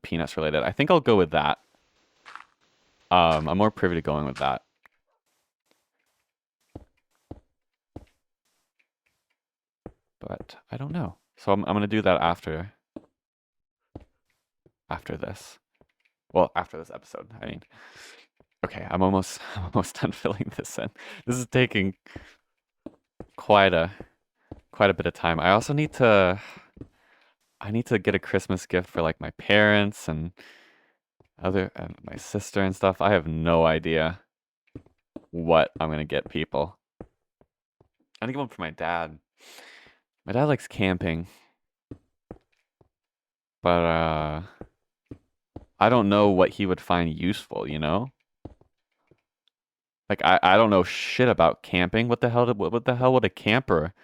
Peanuts related. I think I'll go with that. I'm more privy to going with that. But I don't know. So I'm gonna do that after this. Well, after this episode, I mean. Okay, I'm almost I'm almost done filling this in. This is taking quite a quite a bit of time. I also need to get a Christmas gift for like my parents and my sister and stuff. I have no idea what I'm gonna get people. I'm gonna get one for my dad. My dad likes camping, but I don't know what he would find useful, you know? Like I don't know shit about camping. What the hell would a camper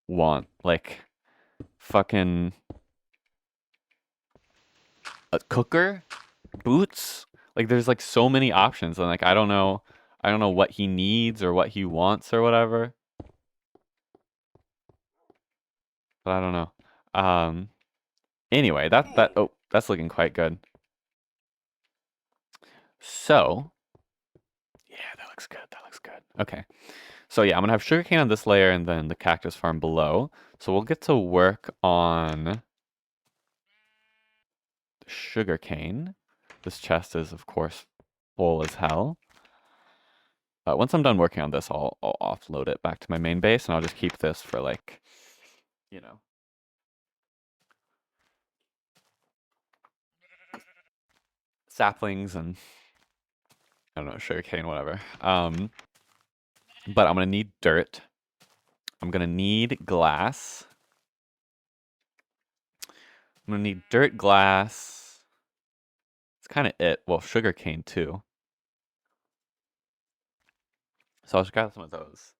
want? Like fucking a cooker? Boots? Like there's like so many options and like I don't know what he needs or what he wants or whatever. But I don't know. Anyway, that's looking quite good. So, yeah, that looks good. That looks good. Okay. So yeah, I'm gonna have sugarcane on this layer and then the cactus farm below. So we'll get to work on the sugarcane. This chest is, of course, full as hell. Once I'm done working on this, I'll offload it back to my main base, and I'll just keep this for like, you know, saplings and I don't know, sugarcane, whatever. But I'm gonna need dirt. I'm gonna need glass. I'm gonna need dirt, glass. It's kind of it. Well, sugarcane too. So I'll just grab some of those.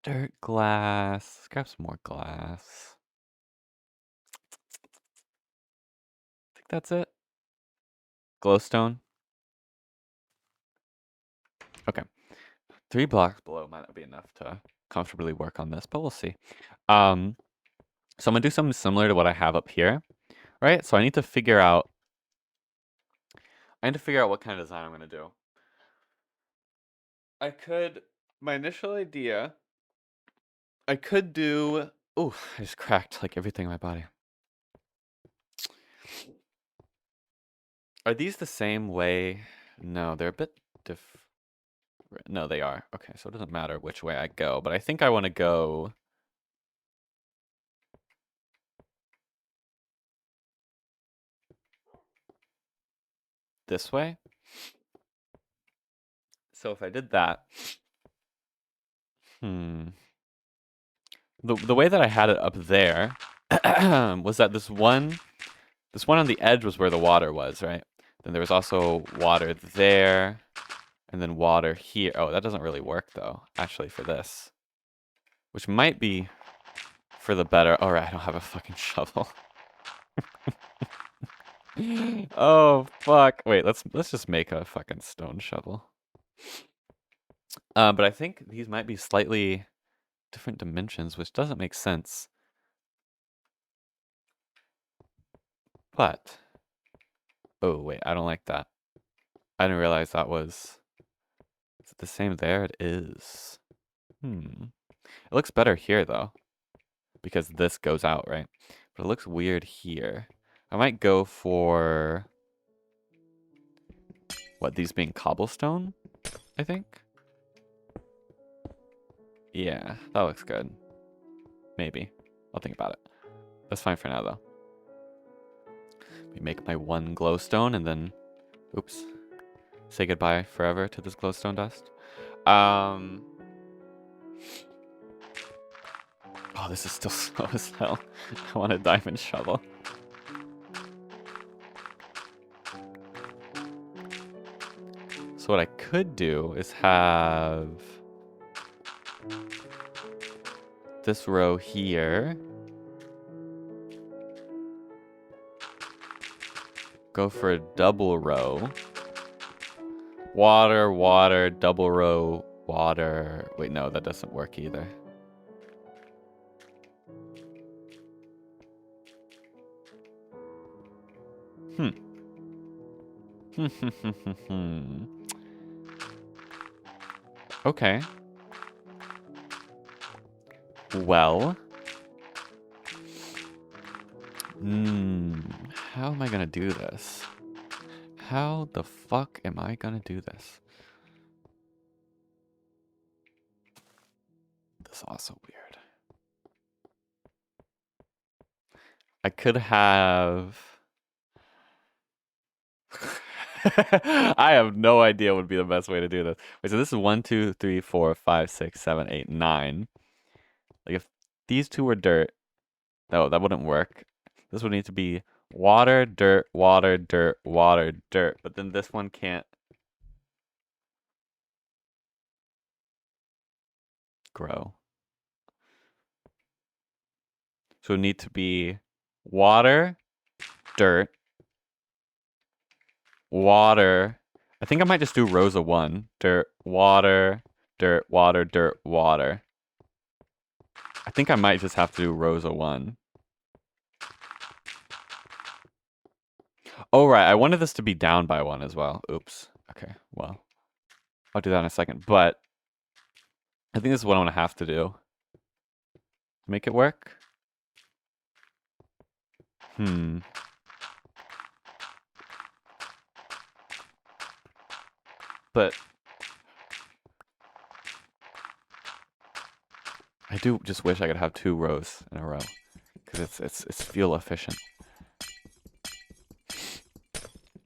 Dirt, glass. Let's grab some more glass. I think that's it. Glowstone. Okay. 3 blocks below might not be enough to comfortably work on this, but we'll see. So I'm gonna do something similar to what I have up here, right? So I need to figure out what kind of design I'm gonna do. My initial idea, I could do, oh, I just cracked like everything in my body. Are these the same way? No, they're a bit different. No, they are. Okay, so it doesn't matter which way I go, but I think I want to go this way. So if I did that, the way that I had it up there was that this one on the edge was where the water was, right? Then there was also water there, and then water here. Oh, that doesn't really work though, actually, for this. Which might be for the better. All right, I don't have a fucking shovel. Oh fuck! Wait, let's just make a fucking stone shovel. But I think these might be slightly different dimensions, which doesn't make sense. But oh wait, I don't like that. I didn't realize that was. Is it the same there? It is. It looks better here though, because this goes out, right? But it looks weird here. I might go for what, these being cobblestone, I think. Yeah, that looks good. Maybe. I'll think about it. That's fine for now though. We make my one glowstone and then oops. Say goodbye forever to this glowstone dust. Oh, this is still slow as hell. I want a diamond shovel. So what I could do is have this row here. Go for a double row. Water, water, double row, water. Wait, no, that doesn't work either. Okay. Well. How am I gonna do this? How the fuck am I gonna do this? The is also weird. I could have... I have no idea what would be the best way to do this. Wait, so this is 1, 2, 3, 4, 5, 6, 7, 8, 9. Like if these two were dirt, no, that wouldn't work. This would need to be water, dirt, water, dirt, water, dirt. But then this one can't grow. So it would need to be water, dirt, water. I think I might just do rows of 1. Dirt, water, dirt, water, dirt, water. I think I might just have to do rows of 1. Oh, right. I wanted this to be down by 1 as well. Oops. Okay, well. I'll do that in a second. But I think this is what I'm going to have to do. Make it work? But I do just wish I could have 2 rows in a row. Because it's fuel efficient.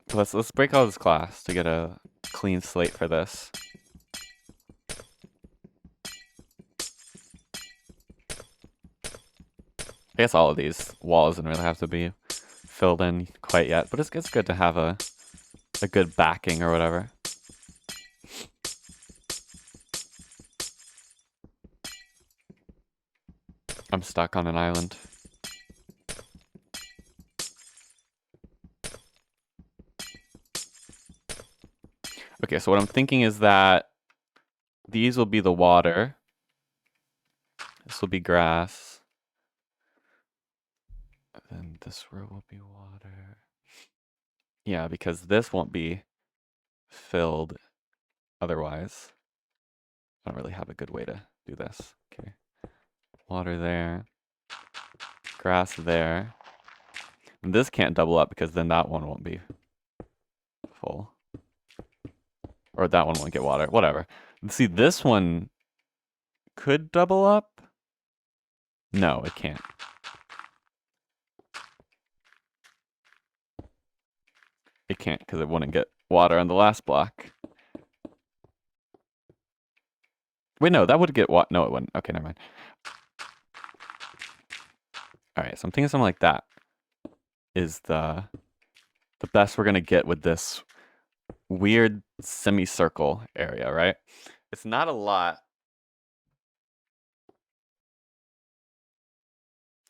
So let's break all this glass to get a clean slate for this. I guess all of these walls didn't really have to be filled in quite yet, but it's good to have a good backing or whatever. I'm stuck on an island. Okay, so what I'm thinking is that these will be the water. This will be grass. And then this row will be water. Yeah, because this won't be filled otherwise. I don't really have a good way to do this. Okay. Water there. Grass there. And this can't double up because then that one won't be full. Or that one won't get water. Whatever. See, this one could double up. No, it can't. It can't because it wouldn't get water on the last block. Wait, no, that would get water. No, it wouldn't. Okay, never mind. All right, so I'm thinking something like that is the best we're gonna get with this weird semicircle area, right? It's not a lot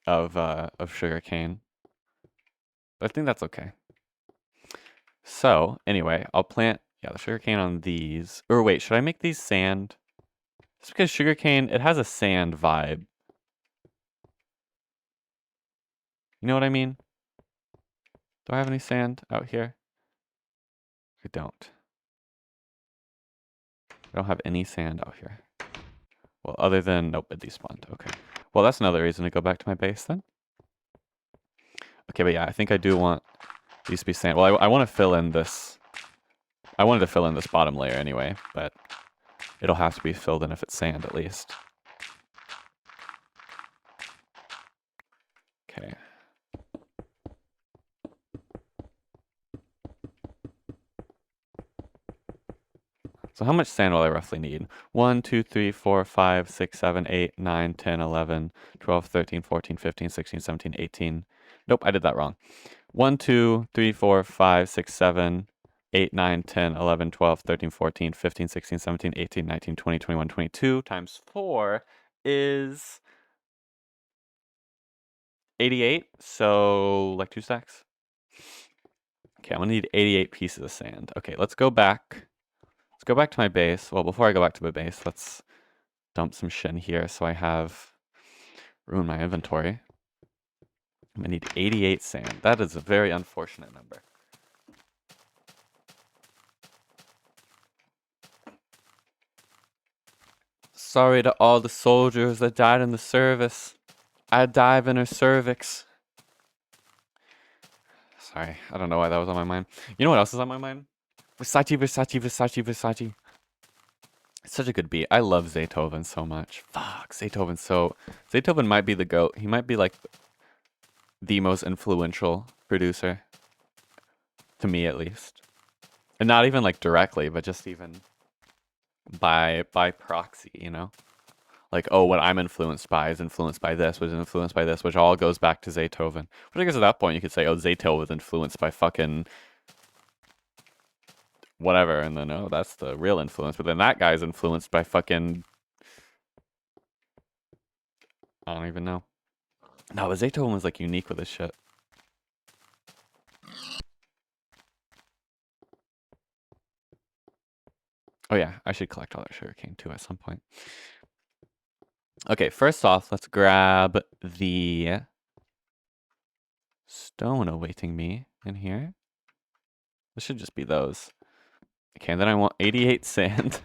of sugarcane, but I think that's okay. So anyway, I'll plant the sugarcane on these. Or wait, should I make these sand? Just because sugarcane, it has a sand vibe. You know what I mean? Do I have any sand out here? I don't. I don't have any sand out here. Well, other than, nope, it despawned. Okay. Well, that's another reason to go back to my base then. Okay, but yeah, I think I do want these to be sand. Well, I want to fill in this. I wanted to fill in this bottom layer anyway, but it'll have to be filled in if it's sand at least. Okay. So how much sand will I roughly need? 1, 2, 3, 4, 5, 6, 7, 8, 9, 10, 11, 12, 13, 14, 15, 16, 17, 18. Nope, I did that wrong. 1, 2, 3, 4, 5, 6, 7, 8, 9, 10, 11, 12, 13, 14, 15, 16, 17, 18, 19, 20, 21, 22 times 4 is 88. So like 2 stacks. Okay, I'm gonna need 88 pieces of sand. Okay, let's go back. Let's go back to my base. Well, before I go back to my base, let's dump some shit in here so I have room in my inventory. I'm gonna need 88 sand. That is a very unfortunate number. Sorry to all the soldiers that died in the service. I dive in her cervix. Sorry, I don't know why that was on my mind. You know what else is on my mind? Versace, Versace, Versace, Versace. It's such a good beat. I love Beethoven so much. Fuck, Beethoven might be the GOAT. He might be like the most influential producer, to me at least. And not even like directly, but just even by proxy, you know? Like, oh, what I'm influenced by is influenced by this, was influenced by this, which all goes back to Beethoven. But I guess at that point you could say, oh, Beethoven was influenced by fucking whatever, and then, oh, that's the real influence. But then that guy's influenced by fucking, I don't even know. No, but Beethoven was like unique with his shit. Oh yeah, I should collect all that sugarcane too at some point. Okay, first off, let's grab the stone awaiting me in here. This should just be those. Okay, and then I want 88 sand.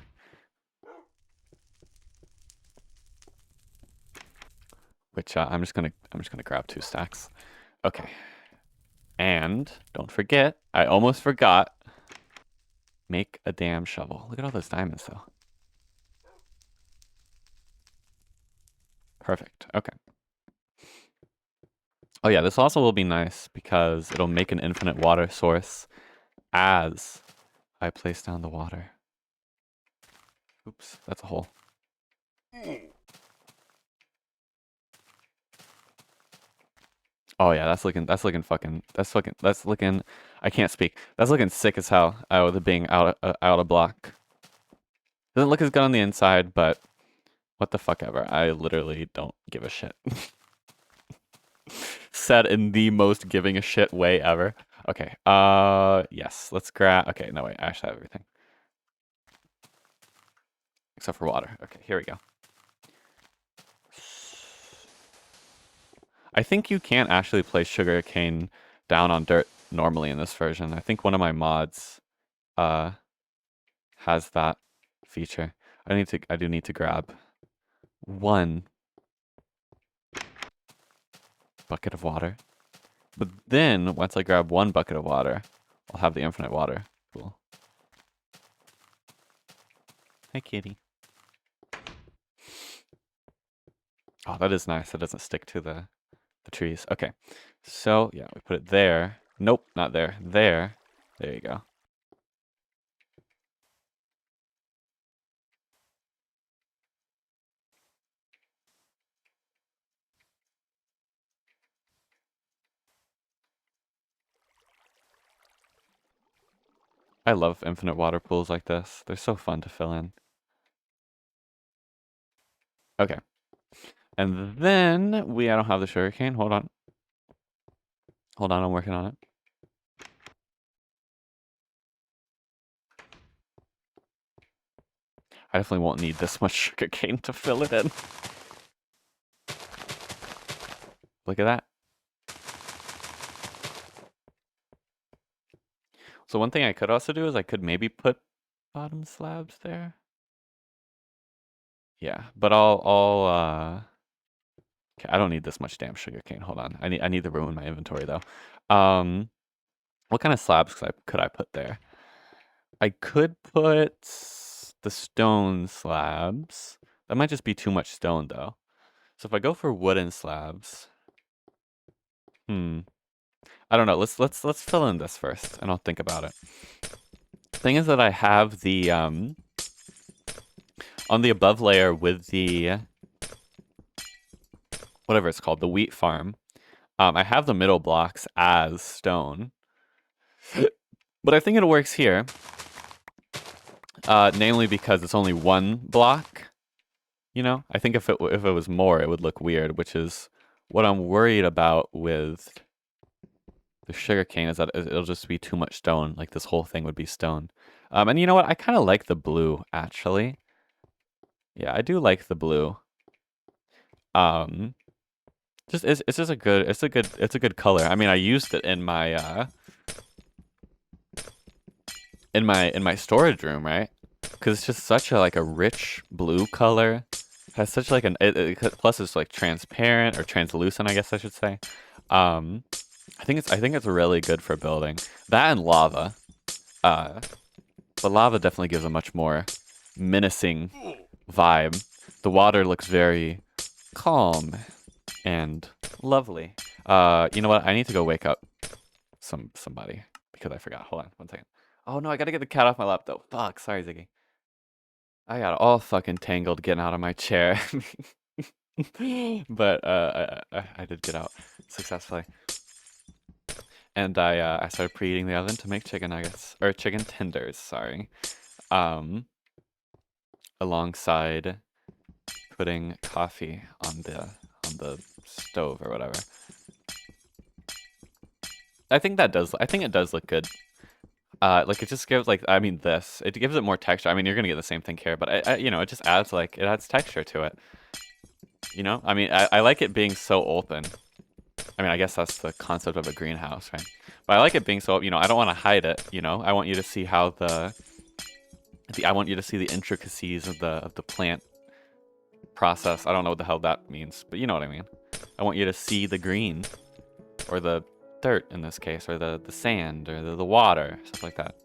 Which I'm just gonna grab 2 stacks. Okay. And don't forget, I almost forgot. Make a damn shovel. Look at all those diamonds though. Perfect. Okay. Oh yeah, this also will be nice because it'll make an infinite water source as I place down the water. Oops, that's a hole. Oh yeah, that's looking I can't speak. That's looking sick as hell with it being out of block. Doesn't look as good on the inside, but what the fuck ever. I literally don't give a shit. Said in the most giving a shit way ever. Okay, yes, let's grab, okay, no wait, I actually have everything. Except for water. Okay, here we go. I think you can't actually place sugarcane down on dirt normally in this version. I think one of my mods has that feature. I do need to grab 1 bucket of water. But then once I grab 1 bucket of water, I'll have the infinite water. Cool. Hey kitty. Oh, that is nice. It doesn't stick to the trees. Okay. So, yeah, we put it there. Nope, not there. There. There you go. I love infinite water pools like this. They're so fun to fill in. Okay. And then I don't have the sugarcane. Hold on. Hold on, I'm working on it. I definitely won't need this much sugarcane to fill it in. Look at that. So one thing I could also do is I could maybe put bottom slabs there. Yeah, but okay, I don't need this much damn sugarcane. Hold on. I need to ruin my inventory though. What kind of slabs could I put there? I could put the stone slabs. That might just be too much stone though. So if I go for wooden slabs, I don't know. Let's fill in this first, and I'll think about it. Thing is that I have the on the above layer with the whatever it's called, the wheat farm. I have the middle blocks as stone, but I think it works here. Namely because it's only 1 block. You know, I think if it was more, it would look weird, which is what I'm worried about with the sugarcane is that it'll just be too much stone. Like this whole thing would be stone. And you know what? I kind of like the blue actually. Yeah, I do like the blue. It's just a good color. I mean, I used it in my in my storage room, right? Because it's just such a rich blue color. It has such like plus it's like transparent or translucent, I guess I should say. I think it's really good for building. That and lava. But lava definitely gives a much more menacing vibe. The water looks very calm and lovely. You know what? I need to go wake up somebody because I forgot. Hold on 1 second. Oh no, I gotta get the cat off my lap though. Fuck, sorry Ziggy. I got all fucking tangled getting out of my chair. But I did get out successfully. And I started preheating the oven to make chicken nuggets or chicken tenders, sorry. Alongside putting coffee on the stove or whatever. I think it does look good. Like it just gives it gives it more texture. I mean, you're gonna get the same thing here, but it just adds it adds texture to it. You know, I mean, I like it being so open. I mean, I guess that's the concept of a greenhouse, right? But I like it being so, I don't want to hide it, I want you to see how I want you to see the intricacies of the plant process. I don't know what the hell that means, but you know what I mean. I want you to see the green, or the dirt in this case, or the sand, or the water, stuff like that.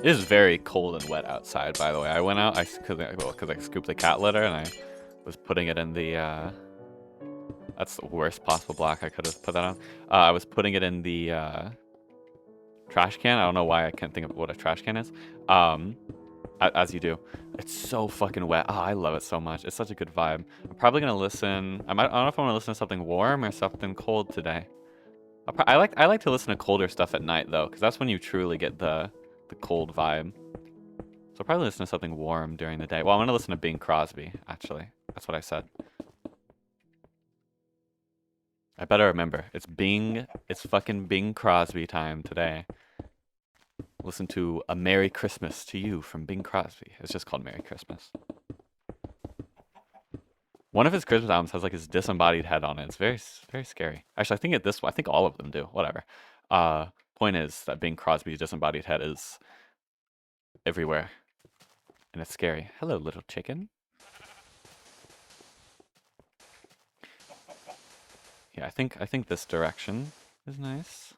It is very cold and wet outside, by the way. I went out, because I scooped the cat litter, and I was putting it in the, that's the worst possible block I could have put that on. I was putting it in the, trash can. I don't know why I can't think of what a trash can is. As you do. It's so fucking wet. Oh, I love it so much. It's such a good vibe. I'm probably gonna listen. I don't know if I want to listen to something warm or something cold today. I like to listen to colder stuff at night though, because that's when you truly get the cold vibe. So I'll probably listen to something warm during the day. Well, I'm gonna listen to Bing Crosby, actually. That's what I said. I better remember. It's fucking Bing Crosby time today. Listen to A Merry Christmas to You from Bing Crosby. It's just called Merry Christmas. One of his Christmas albums has his disembodied head on it. It's very, very scary. Actually, I think all of them do. Whatever. Point is that Bing Crosby's disembodied head is everywhere, and it's scary. Hello, little chicken. Yeah, I think this direction is nice.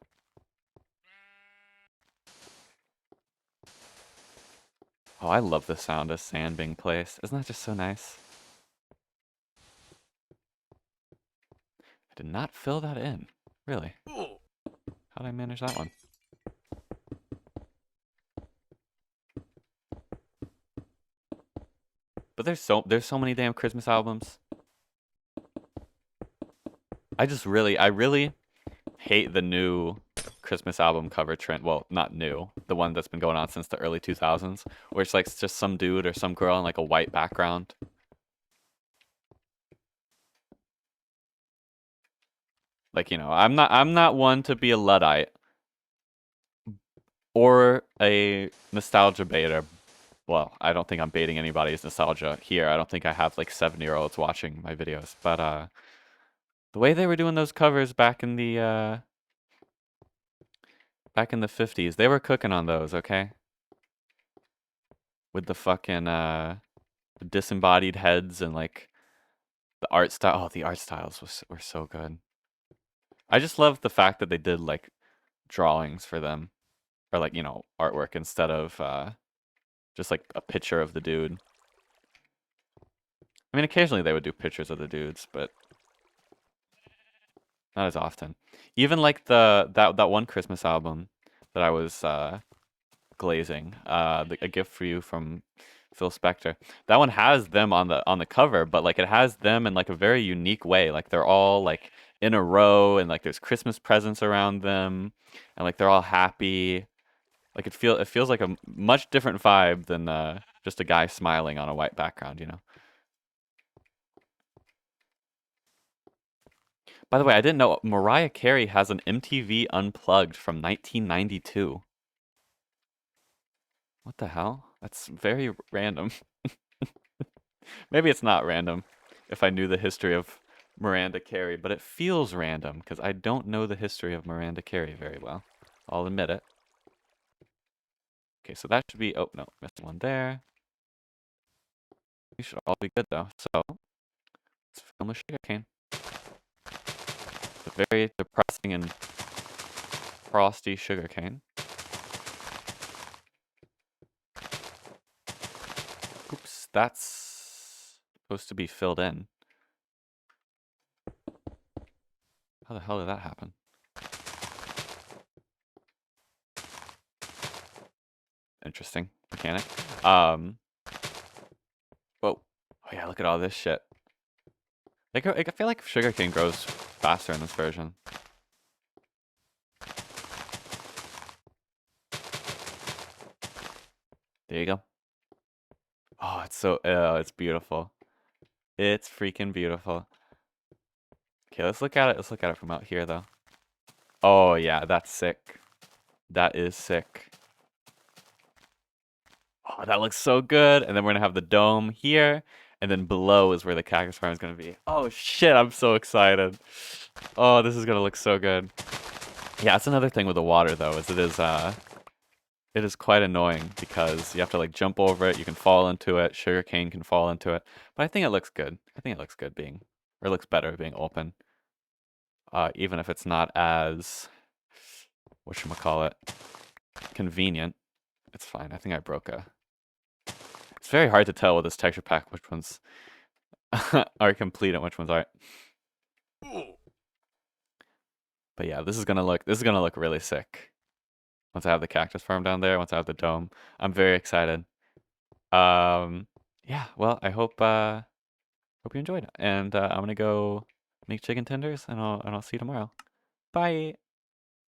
Oh, I love the sound of sand being placed. Isn't that just so nice? I did not fill that in. Really? How did I manage that one? But there's so many damn Christmas albums. I really hate the new Christmas album cover trend. Well, not new. The one that's been going on since the early 2000s, where it's just some dude or some girl in a white background. I'm not one to be a Luddite or a nostalgia baiter. Well, I don't think I'm baiting anybody's nostalgia here. I don't think I have 7-year-olds watching my videos, but the way they were doing those covers back in the 50s, they were cooking on those, okay? With the fucking disembodied heads and the art style. Oh, the art styles were so good. I just love the fact that they did drawings for them, or artwork instead of just a picture of the dude. I mean, occasionally they would do pictures of the dudes, but not as often. Even that one Christmas album that I was glazing, A Gift for You from Phil Spector. That one has them on the cover, but it has them in a very unique way. They're all in a row, and there's Christmas presents around them, and they're all happy. It feels like a much different vibe than just a guy smiling on a white background, you know. By the way, I didn't know Mariah Carey has an MTV Unplugged from 1992. What the hell? That's very random. Maybe it's not random if I knew the history of Miranda Carey, but it feels random because I don't know the history of Miranda Carey very well. I'll admit it. Okay, so that should be, oh no, missed one there. We should all be good though. So let's film a sugarcane. It's a very depressing and frosty sugarcane. Oops, that's supposed to be filled in. How the hell did that happen? Interesting mechanic. Whoa. Oh yeah, look at all this shit. I feel like sugarcane grows faster in this version. There you go. Oh, it's beautiful. It's freaking beautiful. Okay, let's look at it. Let's look at it from out here though. Oh yeah, that's sick. That is sick. Oh, that looks so good. And then we're gonna have the dome here, and then below is where the cactus farm is gonna be. Oh shit, I'm so excited. Oh, this is gonna look so good. Yeah, that's another thing with the water though, is it is quite annoying because you have to like jump over it, you can fall into it, sugarcane can fall into it. But I think it looks good. I think it looks good being, or it looks better being open. Even if it's not as, whatchamacallit, convenient. It's fine. I think I broke a. It's very hard to tell with this texture pack which ones are complete and which ones aren't. But yeah, this is gonna look really sick. Once I have the cactus farm down there, once I have the dome, I'm very excited. Yeah, well, I hope you enjoyed it, and I'm gonna go make chicken tenders, and I'll see you tomorrow. Bye.